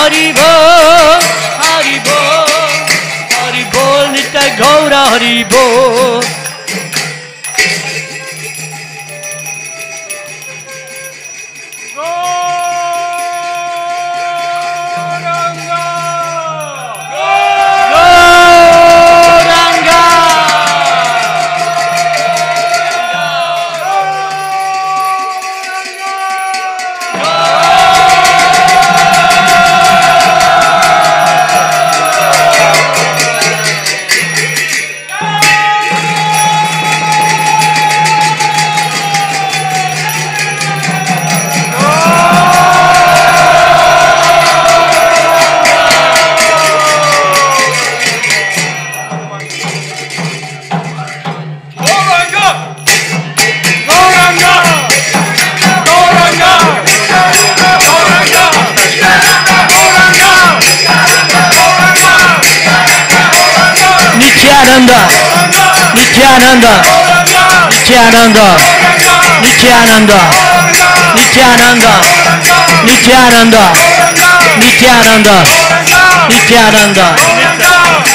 Hari Bol, Hari Bol, Hari Bol, Nitya Gaura Hari Bol. Nityananda, Nityananda, Nityananda, Nityananda, Nityananda, Nityananda, Nityananda, Nityananda,